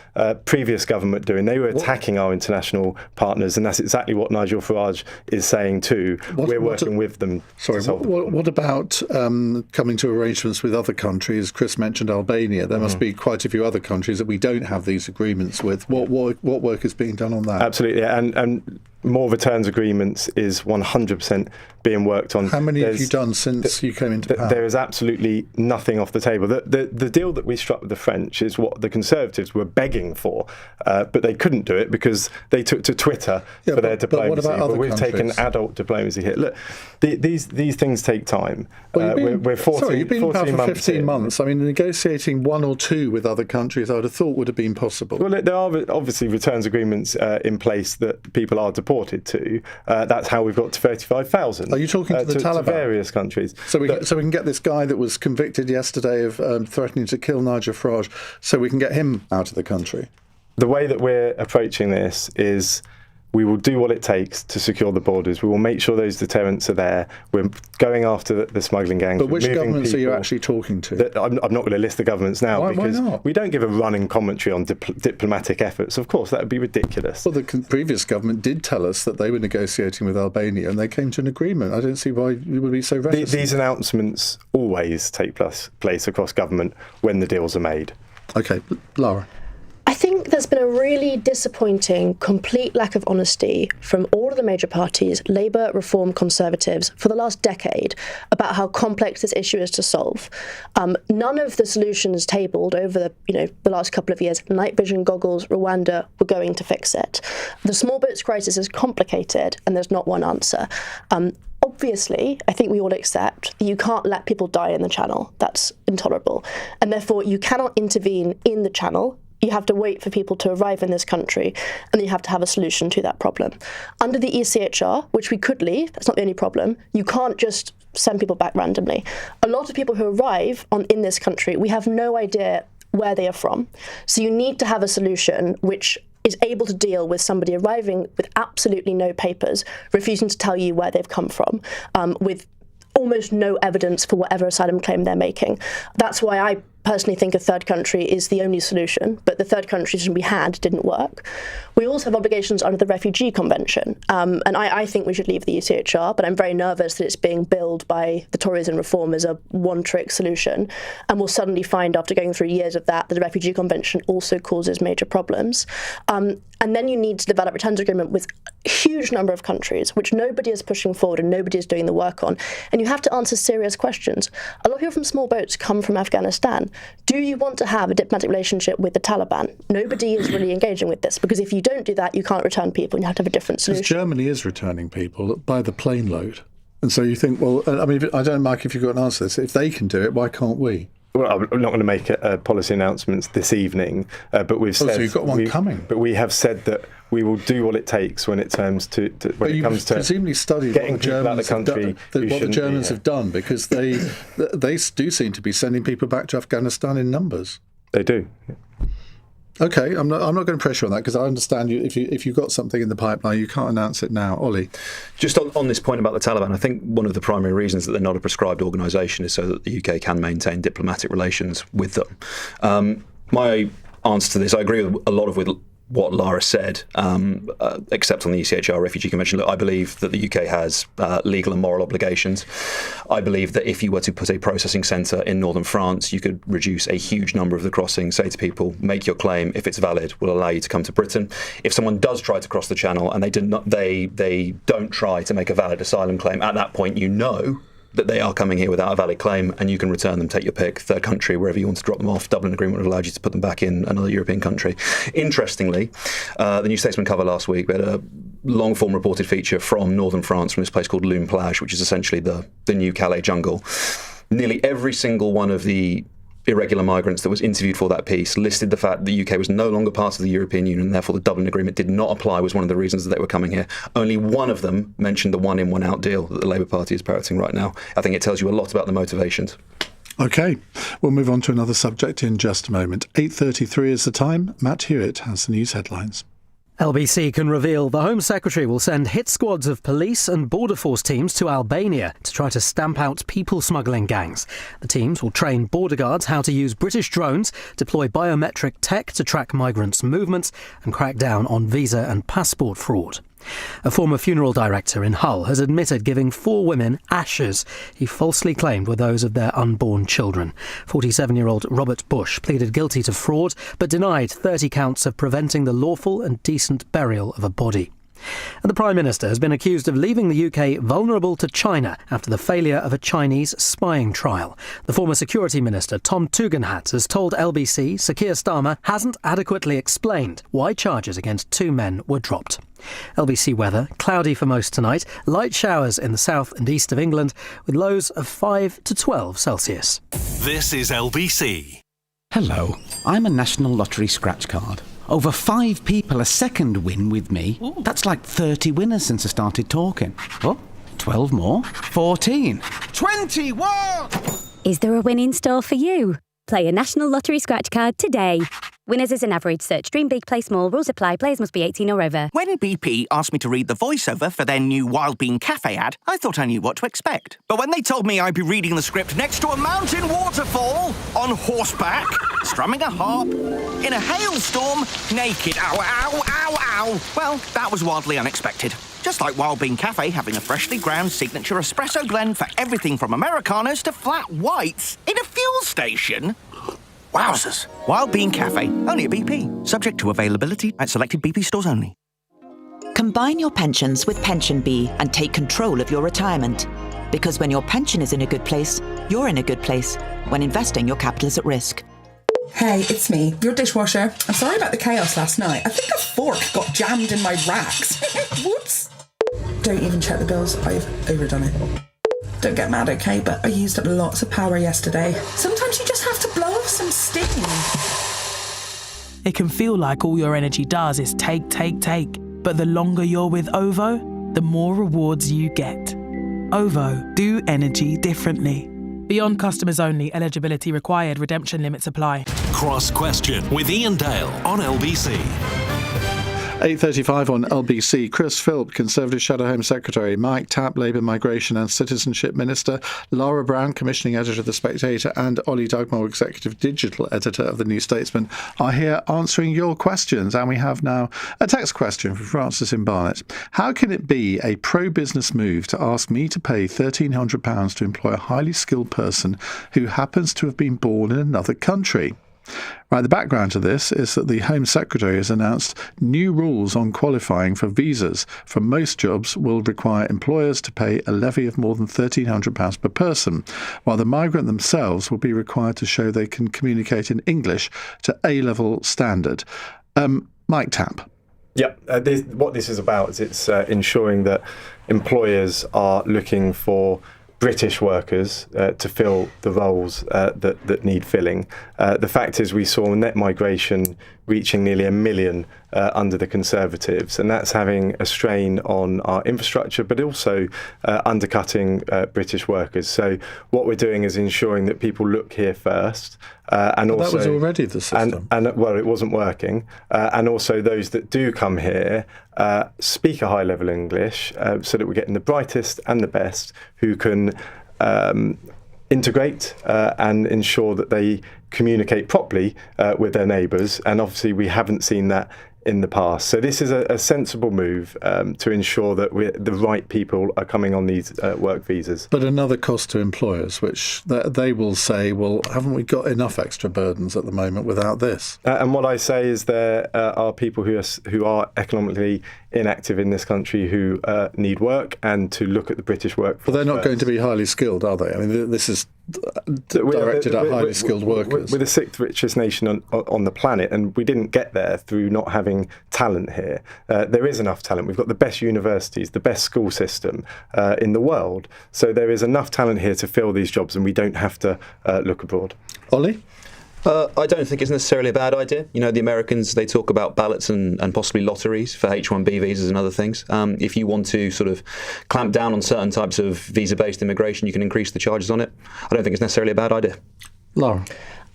previous government doing. They were attacking our international partners, and that's exactly what Nigel Farage is saying too. We're working with them. Sorry, what about coming to arrangements with other countries? Chris mentioned Albania. There must be quite a few other countries that we don't have these agreements with. What work is being done on that? Absolutely, and more returns agreements is 100% being worked on. How many have you done since you came into power? There is absolutely nothing off the table. The deal that we struck with the French is what the Conservatives were begging for, but they couldn't do it because they took to Twitter for their diplomacy. But what about other we've countries? taken adult diplomacy here. Look, these things take time. Well, we're 14, you've been in power for 15 in. months. I mean, negotiating 1 or 2 with other countries, I would have thought would have been possible. Well, there are obviously returns agreements in place that people are deported to. That's how we've got to 35,000. Are you talking to the Taliban? To various countries. So we can get this guy that was convicted yesterday of threatening to kill Nigel Farage, so we can get him out of the country. The way that we're approaching this is We will do what it takes to secure the borders. We will make sure those deterrents are there. We're going after the smuggling gangs. But which governments are you actually talking to? I'm not going to list the governments now because why not? We don't give a running commentary on diplomatic efforts. Of course, that would be ridiculous. Well, the previous government did tell us that they were negotiating with Albania and they came to an agreement. I don't see why you would be so reticent. These announcements always take place across government when the deals are made. OK, Lara. I think there's been a really disappointing, complete lack of honesty from all of the major parties, Labour, Reform, Conservatives, for the last decade about how complex this issue is to solve. None of the solutions tabled over the last couple of years, night vision goggles, Rwanda, were going to fix it. The small boats crisis is complicated and there's not one answer. Obviously, I think we all accept that you can't let people die in the channel. That's intolerable. And therefore, you cannot intervene in the channel. You have to wait for people to arrive in this country, and you have to have a solution to that problem. Under the ECHR, which we could leave, that's not the only problem, you can't just send people back randomly. A lot of people who arrive in this country, we have no idea where they are from. So you need to have a solution which is able to deal with somebody arriving with absolutely no papers, refusing to tell you where they've come from, with almost no evidence for whatever asylum claim they're making. That's why I personally think a third country is the only solution, but the third country solution we had didn't work. We also have obligations under the Refugee Convention, and I think we should leave the ECHR, but I'm very nervous that it's being billed by the Tories and Reform as a one-trick solution, and we'll suddenly find after going through years of that the Refugee Convention also causes major problems. And then you need to develop a returns agreement with a huge number of countries, which nobody is pushing forward and nobody is doing the work on. And you have to answer serious questions. A lot of people from small boats come from Afghanistan. Do you want to have a diplomatic relationship with the Taliban? Nobody is really engaging with this, because if you don't do that, you can't return people and you have to have a different solution. Because Germany is returning people by the plane load. And so you think, well, I mean, I don't know, Mike, if you've got an answer to this. If they can do it, why can't we? Well, I'm not going to make policy announcements this evening, but we've said... so you've got one coming. But we have said that we will do what it takes when it comes to when it comes to presumably studied getting what the Germans out of the country. What the Germans have done, because they do seem to be sending people back to Afghanistan in numbers. They do. OK, I'm not going to pressure on that, because I understand you. If you've got something in the pipeline, you can't announce it now. Ollie? Just on this point about the Taliban, I think one of the primary reasons that they're not a prescribed organisation is so that the UK can maintain diplomatic relations with them. My answer to this, I agree with a lot of what Lara said, except on the ECHR Refugee Convention. Look, I believe that the UK has legal and moral obligations. I believe that if you were to put a processing centre in northern France, you could reduce a huge number of the crossings, say to people, make your claim, if it's valid, will allow you to come to Britain. If someone does try to cross the channel and they don't try to make a valid asylum claim, at that point you know that they are coming here without a valid claim, and you can return them, take your pick, third country, wherever you want to drop them off. Dublin Agreement would have allowed you to put them back in another European country. Interestingly, the New Statesman cover last week, we had a long-form reported feature from northern France, from this place called Lune Plage, which is essentially the new Calais jungle. Nearly every single one of the irregular migrants that was interviewed for that piece listed the fact that the UK was no longer part of the European Union, and therefore the Dublin Agreement did not apply, was one of the reasons that they were coming here. Only one of them mentioned the one-in, one-out deal that the Labour Party is parroting right now. I think it tells you a lot about the motivations. OK, we'll move on to another subject in just a moment. 8:33 is the time. Matt Hewitt has the news headlines. LBC can reveal the Home Secretary will send hit squads of police and border force teams to Albania to try to stamp out people smuggling gangs. The teams will train border guards how to use British drones, deploy biometric tech to track migrants' movements and crack down on visa and passport fraud. A former funeral director in Hull has admitted giving 4 women ashes he falsely claimed were those of their unborn children. 47-year-old Robert Bush pleaded guilty to fraud but denied 30 counts of preventing the lawful and decent burial of a body. And the Prime Minister has been accused of leaving the UK vulnerable to China after the failure of a Chinese spying trial. The former Security Minister, Tom Tugendhat, has told LBC Sir Keir Starmer hasn't adequately explained why charges against 2 men were dropped. LBC weather, cloudy for most tonight, light showers in the south and east of England with lows of 5 to 12 Celsius. This is LBC. Hello, I'm a National Lottery scratch card. Over 5 people a second win with me. Ooh. That's like 30 winners since I started talking. Oh, 12 more. 14. 21! Is there a win in store for you? Play a National Lottery scratch card today. Winners is an average search. Dream big, play small. Rules apply. Players must be 18 or over. When BP asked me to read the voiceover for their new Wild Bean Cafe ad, I thought I knew what to expect. But when they told me I'd be reading the script next to a mountain waterfall, on horseback, strumming a harp, in a hailstorm, naked, ow, ow, ow, ow, well, that was wildly unexpected. Just like Wild Bean Cafe having a freshly ground signature espresso blend for everything from Americanos to flat whites in a fuel station. Wowzers. Wild Bean Cafe, only at BP. Subject to availability at selected BP stores only. Combine your pensions with Pension Bee and take control of your retirement. Because when your pension is in a good place, you're in a good place. When investing, your capital is at risk. Hey, it's me, your dishwasher. I'm sorry about the chaos last night. I think a fork got jammed in my racks. Whoops. Don't even check the bills. I've overdone it. Don't get mad, okay, but I used up lots of power yesterday. Sometimes you just have to blow off some steam. It can feel like all your energy does is take. But the longer you're with OVO, the more rewards you get. OVO, do energy differently. Beyond customers only, eligibility required, redemption limits apply. Cross Question with Iain Dale on LBC. 8:35 on LBC. Chris Philp, Conservative Shadow Home Secretary. Mike Tapp, Labour Migration and Citizenship Minister. Lara Brown, Commissioning Editor of The Spectator, and Ollie Dugmore, Executive Digital Editor of The New Statesman, are here answering your questions. And we have now a text question from Francis in Barnet. How can it be a pro-business move to ask me to pay £1,300 to employ a highly skilled person who happens to have been born in another country? Right, the background to this is that the Home Secretary has announced new rules on qualifying for visas for most jobs will require employers to pay a levy of more than £1,300 per person, while the migrant themselves will be required to show they can communicate in English to A-level standard. Mike Tapp. Yeah, what this is about is it's ensuring that employers are looking for British workers to fill the roles that need filling. The fact is we saw net migration reaching nearly 1 million under the Conservatives, and that's having a strain on our infrastructure, but also undercutting British workers. So what we're doing is ensuring that people look here first, and also that was already the system. And well, it wasn't working, and also those that do come here speak a high level English, so that we're getting the brightest and the best who can integrate and ensure that they communicate properly with their neighbours, and obviously we haven't seen that in the past. So this is a sensible move to ensure that the right people are coming on these work visas. But another cost to employers, which they will say, well, haven't we got enough extra burdens at the moment without this? And what I say is there are people who are economically inactive in this country who need work, and to look at the British workforce. Well, they're not going to be highly skilled, are they? I mean, this is directed at highly skilled workers. We're the sixth richest nation on the planet, and we didn't get there through not having talent here. There is enough talent. We've got the best universities, the best school system in the world. So there is enough talent here to fill these jobs, and we don't have to look abroad. Ollie? I don't think it's necessarily a bad idea. You know, the Americans, they talk about ballots and possibly lotteries for H-1B visas and other things. If you want to sort of clamp down on certain types of visa-based immigration, you can increase the charges on it. I don't think it's necessarily a bad idea. Lara?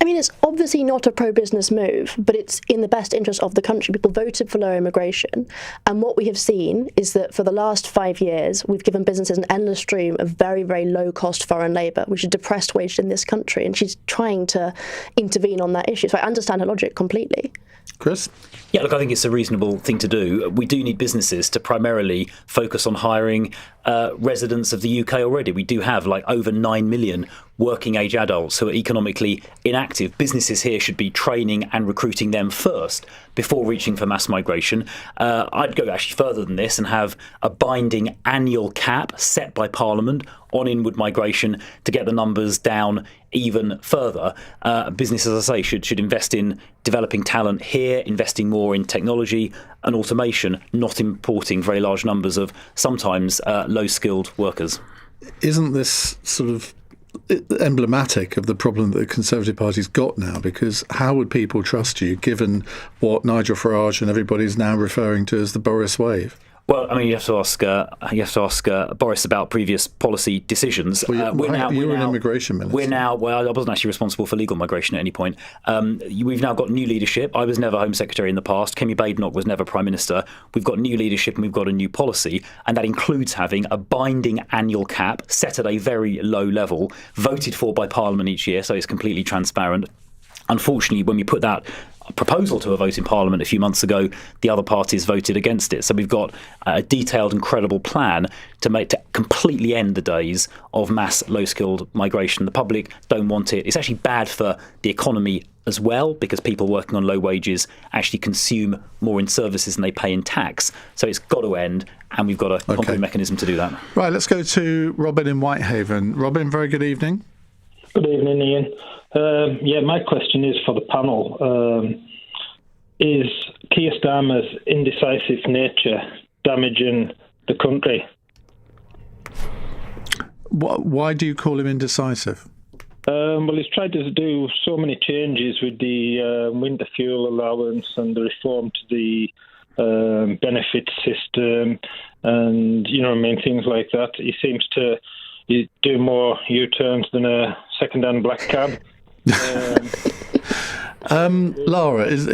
I mean, it's obviously not a pro-business move, but it's in the best interest of the country. People voted for lower immigration. And what we have seen is that for the last 5 years, we've given businesses an endless stream of very, very low-cost foreign labour, which is depressed wages in this country. And she's trying to intervene on that issue. So I understand her logic completely. Chris? Yeah, look, I think it's a reasonable thing to do. We do need businesses to primarily focus on hiring residents of the UK already. We do have over 9 million working age adults who are economically inactive. Businesses here should be training and recruiting them first before reaching for mass migration. I'd go actually further than this and have a binding annual cap set by Parliament on inward migration to get the numbers down even further. Business, as I say, should invest in developing talent here, investing more in technology and automation, not importing very large numbers of sometimes low-skilled workers. Isn't this sort of emblematic of the problem that the Conservative Party's got now? Because how would people trust you given what Nigel Farage and everybody's now referring to as the Boris wave? Well, I mean, you have to ask Boris about previous policy decisions. Well, you were an immigration minister. I wasn't actually responsible for legal migration at any point. We've now got new leadership. I was never Home Secretary in the past. Kemi Badenoch was never Prime Minister. We've got new leadership and we've got a new policy, and that includes having a binding annual cap set at a very low level, voted for by Parliament each year, so it's completely transparent. Unfortunately, when we put that proposal to a vote in Parliament a few months ago, the other parties voted against it. So we've got a detailed and credible plan to completely end the days of mass low-skilled migration. The public don't want it. It's actually bad for the economy as well, because people working on low wages actually consume more in services than they pay in tax. So it's got to end, and we've got a concrete mechanism to do that. Right, let's go to Robin in Whitehaven. Robin, very good evening. Good evening, Ian. My question is for the panel. Is Keir Starmer's indecisive nature damaging the country? Why do you call him indecisive? Well, he's tried to do so many changes with the winter fuel allowance and the reform to the benefit system and, things like that. He seems to do more U-turns than a second-hand black cab. Lara, is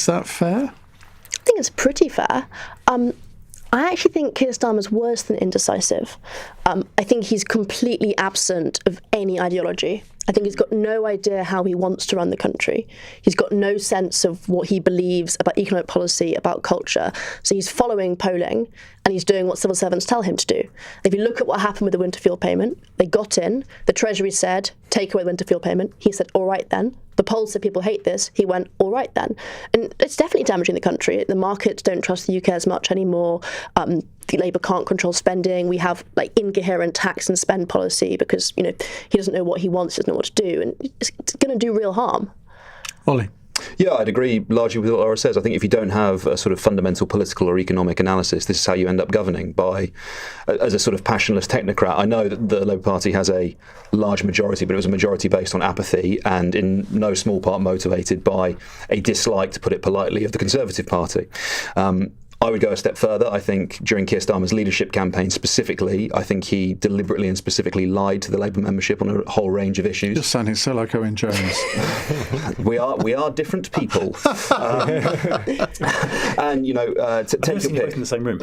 that fair? I think it's pretty fair. I actually think Keir Starmer's worse than indecisive. I think he's completely absent of any ideology. I think he's got no idea how he wants to run the country. He's got no sense of what he believes about economic policy, about culture. So he's following polling and he's doing what civil servants tell him to do. If you look at what happened with the winter fuel payment, they got in, the Treasury said, take away the winter fuel payment. He said, all right then. The polls said people hate this. He went, all right then. And it's definitely damaging the country. The markets don't trust the UK as much anymore. Labour can't control spending. We have incoherent tax and spend policy because, he doesn't know what he wants, doesn't know what to do. And it's going to do real harm. Ollie. Yeah, I'd agree largely with what Lara says. I think if you don't have a sort of fundamental political or economic analysis, this is how you end up governing, as a sort of passionless technocrat. I know that the Labour Party has a large majority, but it was a majority based on apathy and in no small part motivated by a dislike, to put it politely, of the Conservative Party. I would go a step further. I think during Keir Starmer's leadership campaign specifically, I think he deliberately and specifically lied to the Labour membership on a whole range of issues. You're sounding so like Owen Jones. We are different people. And, to take your pick. In the same room.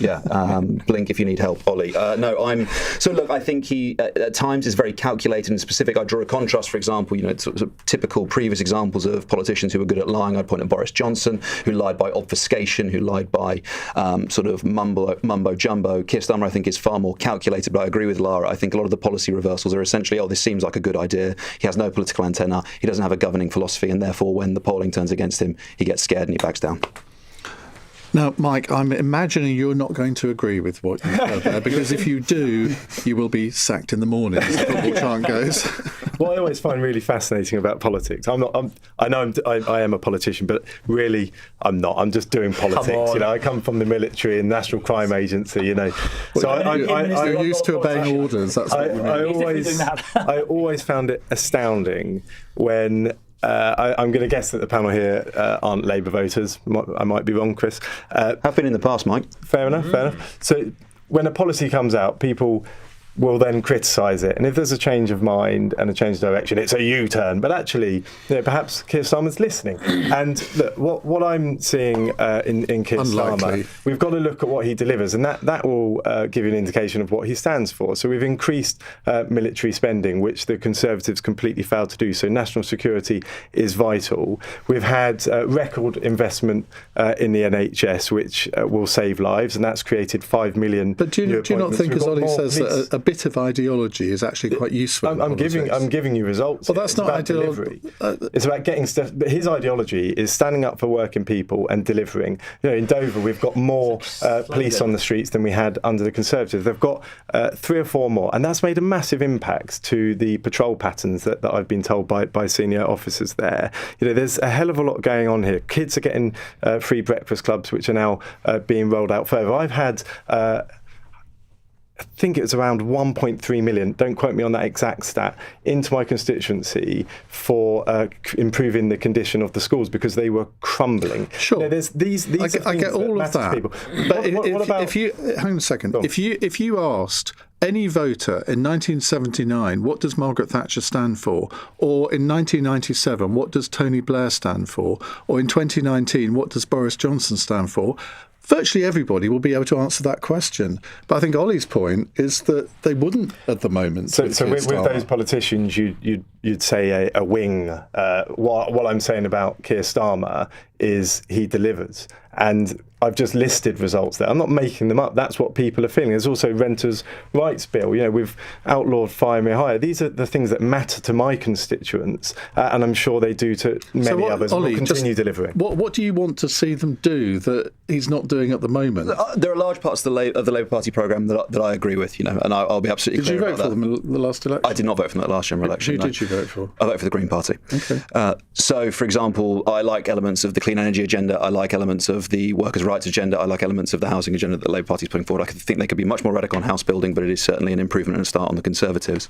Yeah. Blink if you need help, Ollie. I think he at times is very calculated and specific. I draw a contrast, for example, sort of typical previous examples of politicians who were good at lying. I'd point at Boris Johnson, who lied by obfuscation, who lied by sort of mumbo jumbo. Keir Starmer, I think, is far more calculated, but I agree with Lara. I think a lot of the policy reversals are essentially, this seems like a good idea. He has no political antenna. He doesn't have a governing philosophy, and therefore when the polling turns against him, he gets scared and he backs down. Now, Mike, I'm imagining you're not going to agree with what you said there, because if you do, you will be sacked in the morning, as the football chant goes. What I always find really fascinating about politics, I am a politician, but really I'm not. I'm just doing politics. I come from the military and National Crime Agency. So you're used to obeying orders. That's what you mean. I always found it astounding when. I'm going to guess that the panel here aren't Labour voters. I might be wrong, Chris. Have been in the past, Mike. Fair enough. So when a policy comes out, people will then criticise it. And if there's a change of mind and a change of direction, it's a U-turn. But actually, perhaps Keir Starmer's listening. And look, what I'm seeing in Keir Starmer, we've got to look at what he delivers, and that will give you an indication of what he stands for. So we've increased military spending, which the Conservatives completely failed to do. So national security is vital. We've had record investment in the NHS, which will save lives, and that's created 5 million. But do you not think, as Ollie says, that a bit of ideology is actually quite useful? I'm giving you results. Well, that's not ideology. It's about getting stuff. But his ideology is standing up for working people and delivering. In Dover, we've got more police on the streets than we had under the Conservatives. They've got 3 or 4 more, and that's made a massive impact to the patrol patterns that I've been told by senior officers there. There's a hell of a lot going on here. Kids are getting free breakfast clubs, which are now being rolled out further. I've had I think it was around 1.3 million, don't quote me on that exact stat, into my constituency for improving the condition of the schools because they were crumbling. Sure. You know, there's these I get all of that. People. But what about, if you hang on a second, if you asked any voter in 1979, what does Margaret Thatcher stand for? Or in 1997, what does Tony Blair stand for? Or in 2019, what does Boris Johnson stand for? Virtually everybody will be able to answer that question. But I think Ollie's point is that they wouldn't at the moment. So with those politicians, you'd say a wing. What I'm saying about Keir Starmer is he delivers. And I've just listed results there. I'm not making them up. That's what people are feeling. There's also Renters' Rights Bill. You know, we've outlawed Fire Me Hire. These are the things that matter to my constituents, and I'm sure they do to many others. Ollie, we'll continue delivering. What do you want to see them do that he's not doing at the moment? There are large parts of the Labour Party programme that I agree with, you know, and I'll be absolutely clear about that. Did you vote for them in the last election? I did not vote for them at the last general election. Who did you vote for? I voted for the Green Party. Okay. So, for example, I like elements of the clean energy agenda. I like elements of the workers' rights agenda. I like elements of the housing agenda that the Labour Party is putting forward. I think they could be much more radical on house building, but it is certainly an improvement and a start on the Conservatives.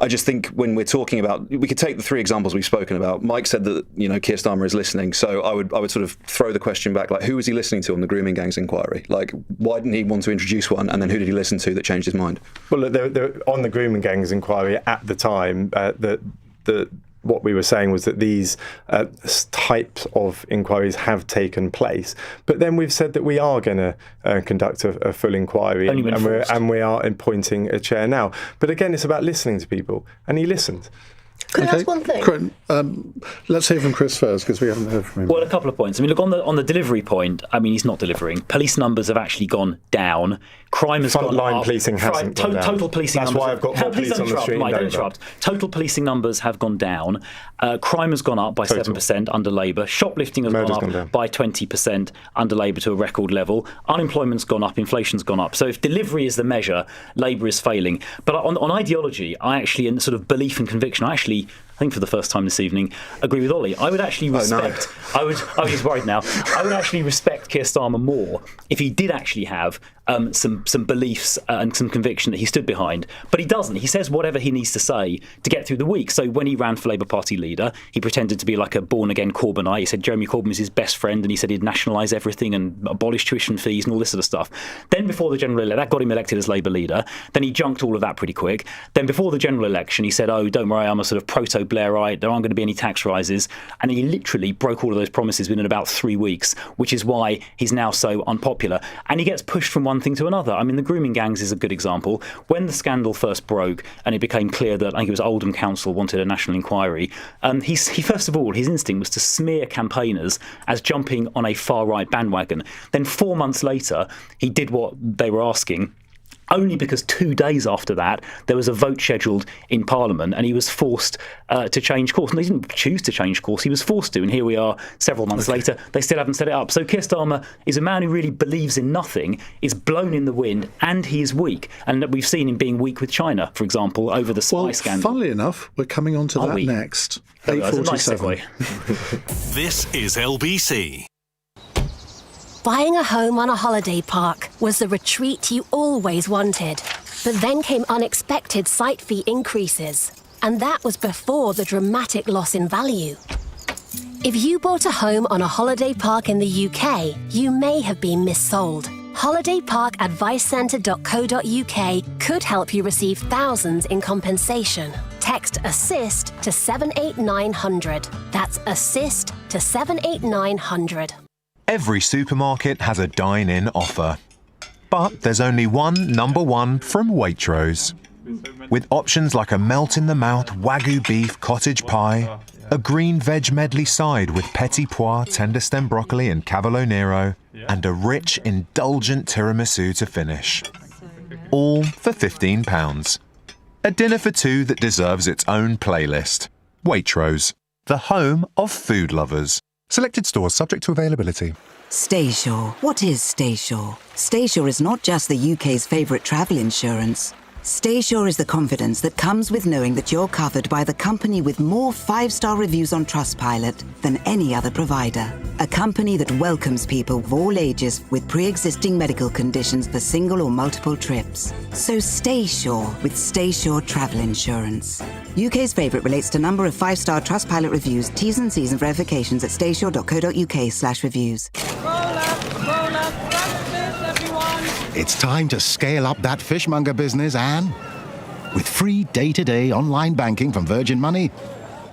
I just think when we're talking about, we could take the three examples we've spoken about. Mike said that, you know, Keir Starmer is listening, so I would sort of throw the question back, like, who was he listening to on the grooming gangs inquiry? Like, why didn't he want to introduce one, and then who did he listen to that changed his mind? Well, look, on the grooming gangs inquiry at the time, what we were saying was that these types of inquiries have taken place. But then we've said that we are going to conduct a full inquiry, and we are appointing a chair now. But again, it's about listening to people, and he listened. Could I ask one thing? Let's hear from Chris first, because we haven't heard from him. Well, a couple of points. I mean, look, on the delivery point, I mean, he's not delivering. Police numbers have actually gone down. Crime has gone up. Frontline policing hasn't gone down. Total policing numbers. That's why I've got more police on the street. Don't interrupt. Total policing numbers have gone down. Crime has gone up by 7% under Labour. Shoplifting has gone up by 20% under Labour to a record level. Unemployment's gone up. Inflation's gone up. So if delivery is the measure, Labour is failing. But on ideology, I actually, in sort of belief and conviction, I think for the first time this evening, agree with Ollie. I would actually respect. I was worried now. I would actually respect Keir Starmer more if he did actually have some beliefs and some conviction that he stood behind. But he doesn't. He says whatever he needs to say to get through the week. So when he ran for Labour Party leader, he pretended to be like a born-again Corbynite. He said Jeremy Corbyn was his best friend, and he said he'd nationalise everything and abolish tuition fees and all this sort of stuff. Then before the general election, that got him elected as Labour leader. Then he junked all of that pretty quick. Then before the general election, he said, oh, don't worry, I'm a sort of proto-Blairite. There aren't going to be any tax rises. And he literally broke all of those promises within about 3 weeks, which is why he's now so unpopular. And he gets pushed from one thing to another. I mean, the grooming gangs is a good example. When the scandal first broke and it became clear that, I think it was Oldham Council wanted a national inquiry, he first of all, his instinct was to smear campaigners as jumping on a far-right bandwagon. Then 4 months later, he did what they were asking, only because 2 days after that, there was a vote scheduled in Parliament and he was forced to change course. And they didn't choose to change course, he was forced to. And here we are several months later, they still haven't set it up. So Keir Starmer is a man who really believes in nothing, is blown in the wind, and he is weak. And we've seen him being weak with China, for example, over the spy scandal. Funnily enough, we're coming on to that next. 8:47. This is LBC. Buying a home on a holiday park was the retreat you always wanted. But then came unexpected site fee increases. And that was before the dramatic loss in value. If you bought a home on a holiday park in the UK, you may have been missold. holidayparkadvicecentre.co.uk could help you receive thousands in compensation. Text ASSIST to 78900. That's ASSIST to 78900. Every supermarket has a dine-in offer. But there's only one number one from Waitrose. With options like a melt-in-the-mouth Wagyu beef cottage pie, a green veg medley side with petit pois, tender stem broccoli and cavolo nero, and a rich, indulgent tiramisu to finish. All for £15. A dinner for two that deserves its own playlist. Waitrose, the home of food lovers. Selected stores subject to availability. Staysure. What is Staysure? Staysure is not just the UK's favourite travel insurance. Stay Sure is the confidence that comes with knowing that you're covered by the company with more 5-star reviews on Trustpilot than any other provider. A company that welcomes people of all ages with pre-existing medical conditions for single or multiple trips. So stay sure with Stay Sure Travel Insurance. UK's favourite relates to number of 5-star Trustpilot reviews, T's and C's and verifications at staysure.co.uk/reviews. It's time to scale up that fishmonger business, Anne. With free day-to-day online banking from Virgin Money,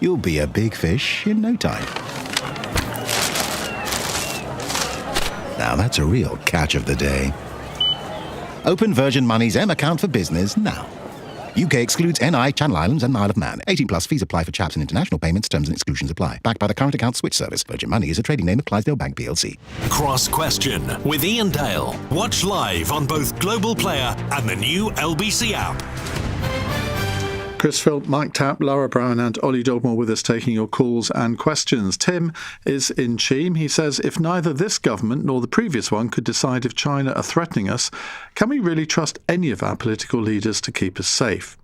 you'll be a big fish in no time. Now that's a real catch of the day. Open Virgin Money's M account for business now. UK excludes NI, Channel Islands and Isle of Man. 18 plus fees apply for chaps and international payments. Terms and exclusions apply. Backed by the current account switch service. Virgin Money is a trading name of Clydesdale Bank PLC. Cross Question with Iain Dale. Watch live on both Global Player and the new LBC app. Chris Philp, Mike Tapp, Lara Brown and Ollie Dugmore with us taking your calls and questions. Tim is in Cheam. He says, if neither this government nor the previous one could decide if China are threatening us, can we really trust any of our political leaders to keep us safe?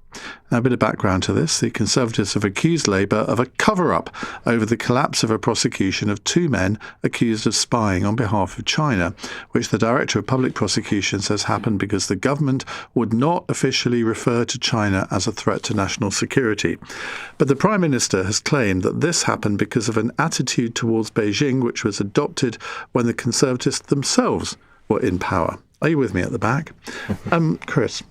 Now, a bit of background to this. The Conservatives have accused Labour of a cover-up over the collapse of a prosecution of 2 men accused of spying on behalf of China, which the Director of Public Prosecution says happened because the government would not officially refer to China as a threat to national security. But the Prime Minister has claimed that this happened because of an attitude towards Beijing which was adopted when the Conservatives themselves were in power. Are you with me at the back? Chris?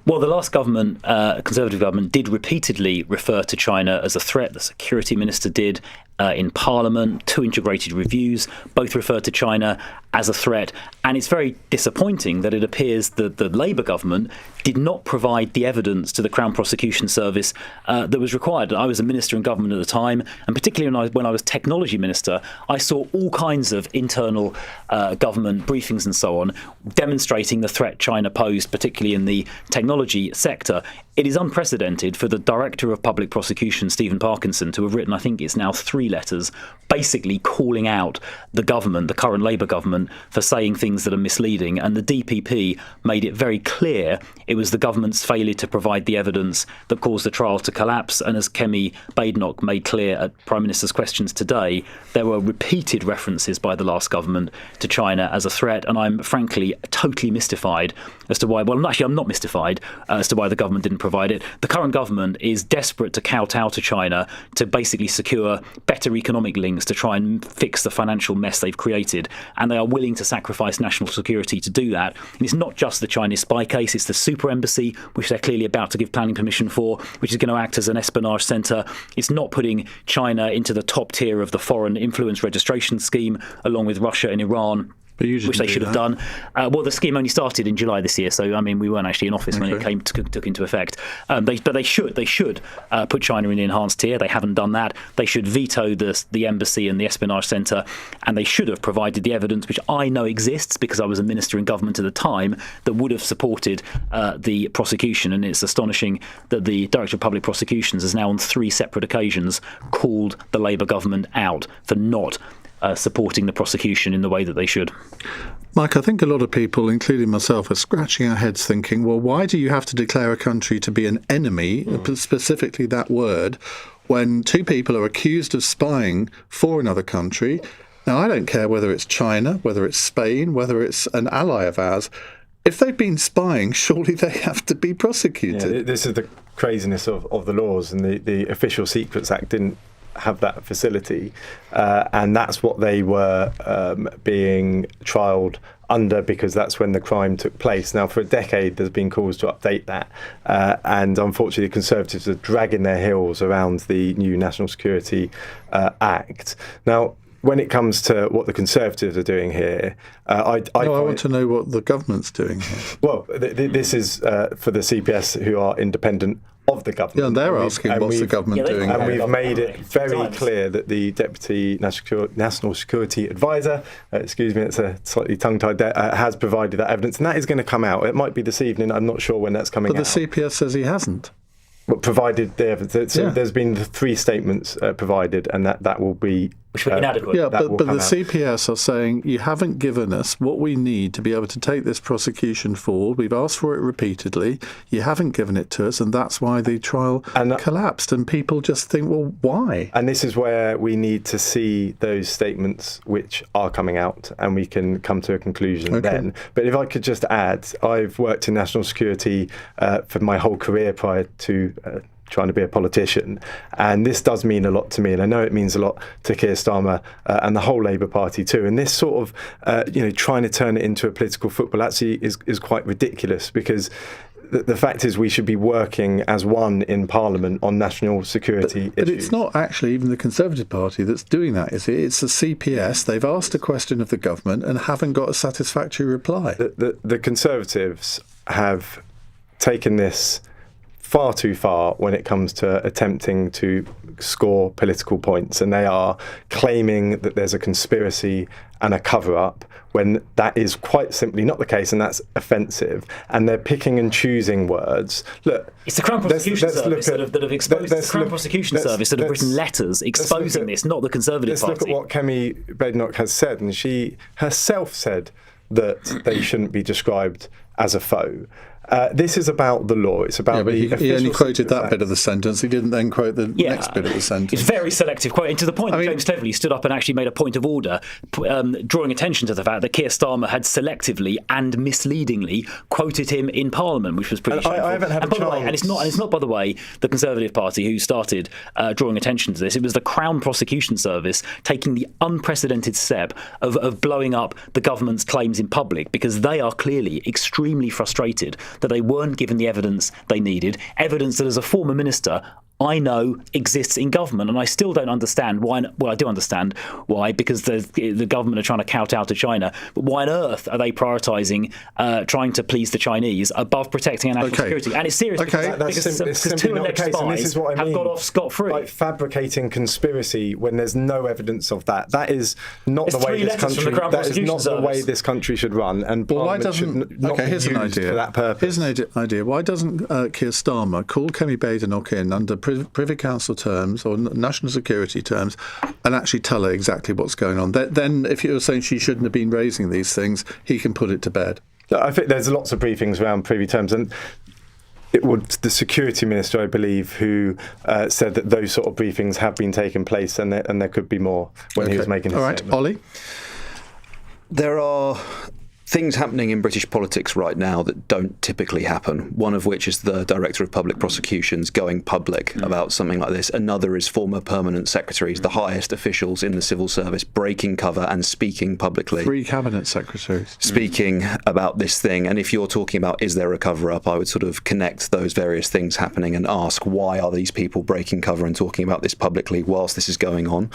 Well, the last government, Conservative government, did repeatedly refer to China as a threat. The Security Minister did in Parliament. 2 integrated reviews both referred to China as a threat. And it's very disappointing that it appears that the Labour government did not provide the evidence to the Crown Prosecution Service that was required. I was a minister in government at the time, and particularly when I was Technology Minister, I saw all kinds of internal government briefings and so on demonstrating the threat China posed, particularly in the technology sector. It is unprecedented for the Director of Public Prosecution, Stephen Parkinson, to have written, I think it's now 3 letters, basically calling out the government, the current Labour government, for saying things that are misleading. And the DPP made it very clear it was the government's failure to provide the evidence that caused the trial to collapse. And as Kemi Badenoch made clear at Prime Minister's questions today, there were repeated references by the last government to China as a threat. And I'm frankly totally mystified as to why, well, actually, I'm not mystified as to why the government didn't provide it. The current government is desperate to kowtow to China to basically secure better economic links to try and fix the financial mess they've created. And they are willing to sacrifice national security to do that. And it's not just the Chinese spy case, it's the super embassy, which they're clearly about to give planning permission for, which is going to act as an espionage centre. It's not putting China into the top tier of the foreign influence registration scheme, along with Russia and Iran, which they should have done. Well, the scheme only started in July this year, so I mean we weren't actually in office when it took into effect. But they should put China in the enhanced tier. They haven't done that. They should veto the embassy and the espionage centre, and they should have provided the evidence, which I know exists because I was a minister in government at the time, that would have supported the prosecution. And it's astonishing that the Director of Public Prosecutions has now on 3 separate occasions called the Labour government out for not supporting the prosecution in the way that they should. Mike, I think a lot of people, including myself, are scratching our heads thinking, well, why do you have to declare a country to be an enemy, specifically that word, when 2 people are accused of spying for another country? Now, I don't care whether it's China, whether it's Spain, whether it's an ally of ours. If they've been spying, surely they have to be prosecuted. Yeah, this is the craziness of the laws, and the Official Secrets Act didn't have that facility, and that's what they were being trialled under, because that's when the crime took place. Now, for a decade, there's been calls to update that, and unfortunately, the Conservatives are dragging their heels around the new National Security Act. Now, when it comes to what the Conservatives are doing here, I want to know what the government's doing here. Well, this is for the CPS, who are independent of the government. Yeah, and they're asking what's the government doing. And we've made it very clear that the Deputy National Security Advisor, excuse me, it's a slightly tongue-tied there, has provided that evidence, and that is going to come out. It might be this evening, I'm not sure when that's coming out. But the CPS says he hasn't. But provided the evidence. So there's been 3 statements provided, and that will be which would be inadequate. Yeah, but the CPS are saying you haven't given us what we need to be able to take this prosecution forward. We've asked for it repeatedly. You haven't given it to us, and that's why the trial collapsed. And people just think, well, why? And this is where we need to see those statements which are coming out, and we can come to a conclusion then. But if I could just add, I've worked in national security for my whole career prior to trying to be a politician, and this does mean a lot to me, and I know it means a lot to Keir Starmer and the whole Labour Party too. And this sort of trying to turn it into a political football actually is quite ridiculous, because the fact is we should be working as one in Parliament on national security issues. But it's not actually even the Conservative Party that's doing that, is it? It's the CPS. They've asked a question of the government and haven't got a satisfactory reply. The Conservatives have taken this far too far when it comes to attempting to score political points, and they are claiming that there's a conspiracy and a cover-up when that is quite simply not the case, and that's offensive. And they're picking and choosing words. Look, it's the Crown Prosecution Service that have exposed the Crown Prosecution Service that have written letters exposing this, not the Conservative Party. Let's look at what Kemi Badenoch has said, and she herself said that they shouldn't be described as a foe. This is about the law. It's about he only quoted that bit of the sentence. He didn't then quote the next bit of the sentence. It's very selective quoting, to the point that James Cleverly stood up and actually made a point of order, drawing attention to the fact that Keir Starmer had selectively and misleadingly quoted him in Parliament, which was pretty shameful. I haven't had a chance. And it's not, by the way, the Conservative Party who started drawing attention to this. It was the Crown Prosecution Service taking the unprecedented step of blowing up the government's claims in public, because they are clearly extremely frustrated that they weren't given the evidence they needed, evidence that as a former minister I know exists in government, and I still don't understand why. Well, I do understand why, because the government are trying to kowtow to China. But why on earth are they prioritising trying to please the Chinese above protecting our national security? And it's serious because two alleged spies have got off scot-free. Like fabricating conspiracy when there's no evidence of that. That is not the way this country. That is not the way this country should run. And Parliament should not be used for that purpose. Here's an idea. Why doesn't Keir Starmer call Kemi Badenoch in under Privy Council terms or national security terms and actually tell her exactly what's going on? Then if you're saying she shouldn't have been raising these things, he can put it to bed. I think there's lots of briefings around privy terms, and it was the security minister, I believe, who said that those sort of briefings have been taking place, and there could be more when he was making his statement. All right, Ollie? There are things happening in British politics right now that don't typically happen, one of which is the Director of Public Prosecutions going public about something like this. Another is former permanent secretaries, the highest officials in the civil service, breaking cover and speaking publicly. 3 cabinet secretaries. Speaking about this thing. And if you're talking about is there a cover-up, I would sort of connect those various things happening and ask, why are these people breaking cover and talking about this publicly whilst this is going on?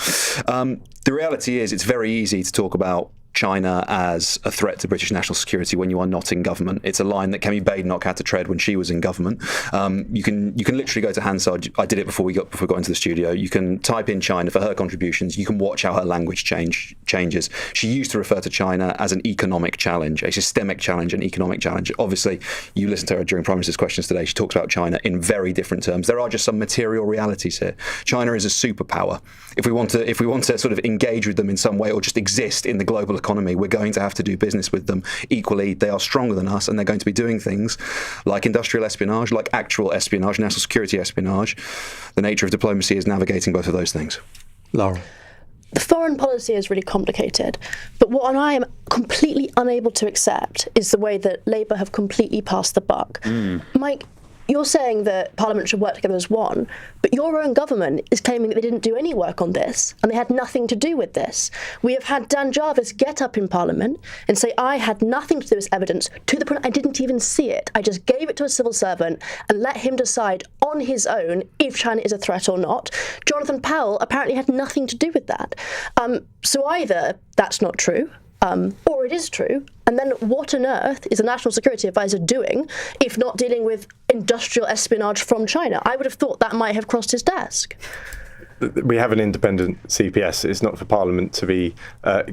The reality is it's very easy to talk about China as a threat to British national security when you are not in government. It's a line that Kemi Badenoch had to tread when she was in government. You can literally go to Hansard. I did it before we got into the studio. You can type in China for her contributions. You can watch how her language changes. She used to refer to China as an economic challenge, a systemic challenge, an economic challenge. Obviously, you listened to her during Prime Minister's questions today. She talks about China in very different terms. There are just some material realities here. China is a superpower. If we want to sort of engage with them in some way or just exist in the global economy, we're going to have to do business with them. Equally, they are stronger than us, and they're going to be doing things like industrial espionage, like actual espionage, national security espionage. The nature of diplomacy is navigating both of those things. Lara? The foreign policy is really complicated, but what I am completely unable to accept is the way that Labour have completely passed the buck. Mike, you're saying that Parliament should work together as one, but your own government is claiming that they didn't do any work on this and they had nothing to do with this. We have had Dan Jarvis get up in Parliament and say, I had nothing to do with this evidence, to the point I didn't even see it. I just gave it to a civil servant and let him decide on his own if China is a threat or not. Jonathan Powell apparently had nothing to do with that. So either that's not true, or it is true, and then what on earth is a national security advisor doing if not dealing with industrial espionage from China? I would have thought that might have crossed his desk. we have an independent CPS. It's not for Parliament to be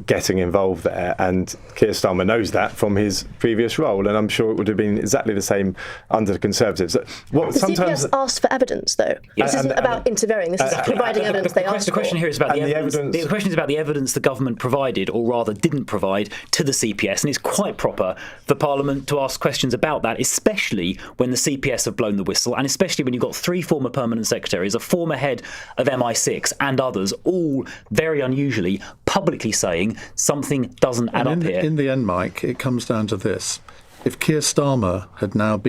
getting involved there, and Keir Starmer knows that from his previous role, and I'm sure it would have been exactly the same under the Conservatives. The CPS asked for evidence, though. This isn't about interfering. This is providing evidence they asked for. The question here is about the evidence. The question is about the evidence the government provided, or rather didn't provide, to the CPS, and it's quite proper for Parliament to ask questions about that, especially when the CPS have blown the whistle, and especially when you've got 3 former permanent secretaries, a former head of MI6 and others, all very unusually publicly saying something doesn't add up here. In the end, Mike, it comes down to this. If Keir Starmer had now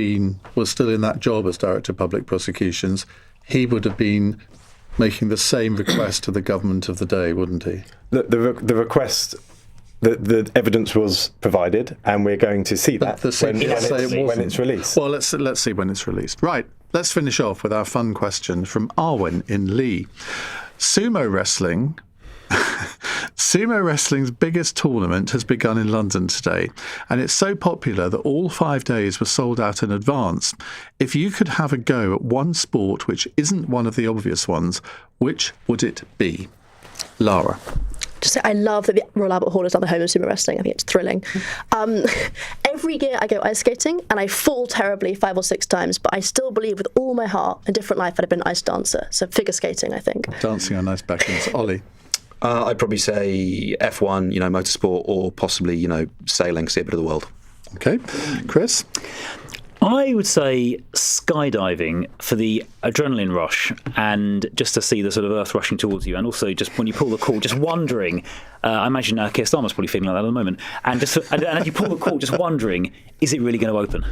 was still in that job as Director of Public Prosecutions, he would have been making the same request to the government of the day, wouldn't he? The request, the evidence was provided, and we're going to see that when it's released. Well, let's see when it's released. Right, let's finish off with our fun question from Arwen in Lee. Sumo wrestling's biggest tournament has begun in London today, and it's so popular that all 5 days were sold out in advance. If you could have a go at one sport which isn't one of the obvious ones, which would it be? Lara. Just say I love that the Royal Albert Hall is on the home of sumo wrestling. I think it's thrilling. Every year I go ice skating and I fall terribly 5 or 6 times, but I still believe with all my heart in different life I'd have been an ice dancer. So figure skating, I think. Dancing on ice backings. Ollie. I'd probably say F1, motorsport, or possibly, sailing, see a bit of the world. Okay. Chris? I would say skydiving for the adrenaline rush and just to see the sort of earth rushing towards you, and also just when you pull the cord, just wondering, I imagine Keir Starmer's probably feeling like that at the moment, and as you pull the cord, just wondering, is it really going to open?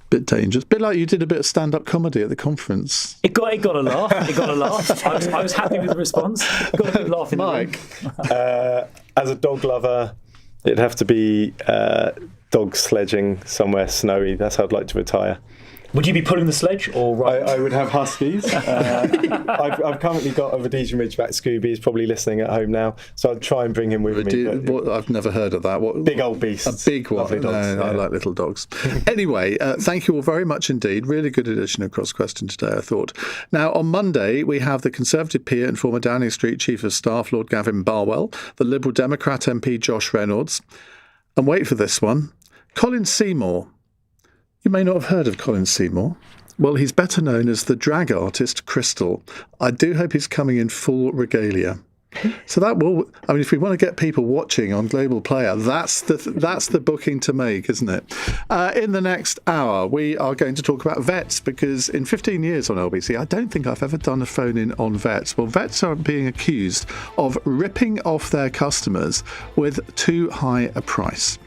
Bit dangerous. Bit like you did a bit of stand-up comedy at the conference. It got a laugh. I was happy with the response. It got a good laugh in Mike. As a dog lover, it'd have to be dog sledging somewhere snowy. That's how I'd like to retire. Would you be pulling the sledge or right? I would have huskies. I've currently got a Rhodesian Ridgeback Scooby. He's probably listening at home now, so I'd try and bring him with me. I've never heard of that. Big old beast. A big one. Lovely dogs. No, I like little dogs. Anyway, thank you all very much indeed. Really good edition of Cross Question today, I thought. Now, on Monday, we have the Conservative peer and former Downing Street Chief of Staff, Lord Gavin Barwell, the Liberal Democrat MP, Josh Reynolds, and wait for this one, Colin Seymour. You may not have heard of Colin Seymour. Well, he's better known as the drag artist Crystal. I do hope he's coming in full regalia. So that will, if we want to get people watching on Global Player, that's the booking to make, isn't it? In the next hour, we are going to talk about vets, because in 15 years on LBC, I don't think I've ever done a phone-in on vets. Well, vets are being accused of ripping off their customers with too high a price.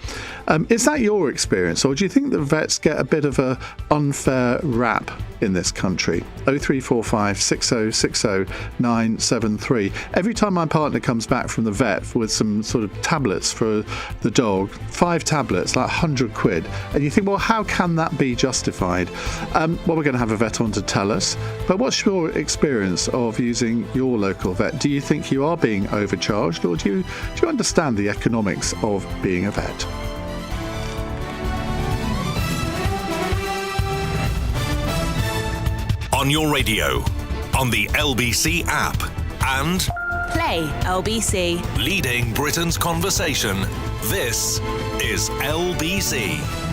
Is that your experience, or do you think that vets get a bit of an unfair rap in this country? 0345 6060 973. Every time my partner comes back from the vet with some sort of tablets for the dog, 5 tablets, like 100 quid, and you think, well, how can that be justified? Well, we're going to have a vet on to tell us, but what's your experience of using your local vet? Do you think you are being overcharged, or do you understand the economics of being a vet? On your radio, on the LBC app, and Play LBC. Leading Britain's conversation. This is LBC.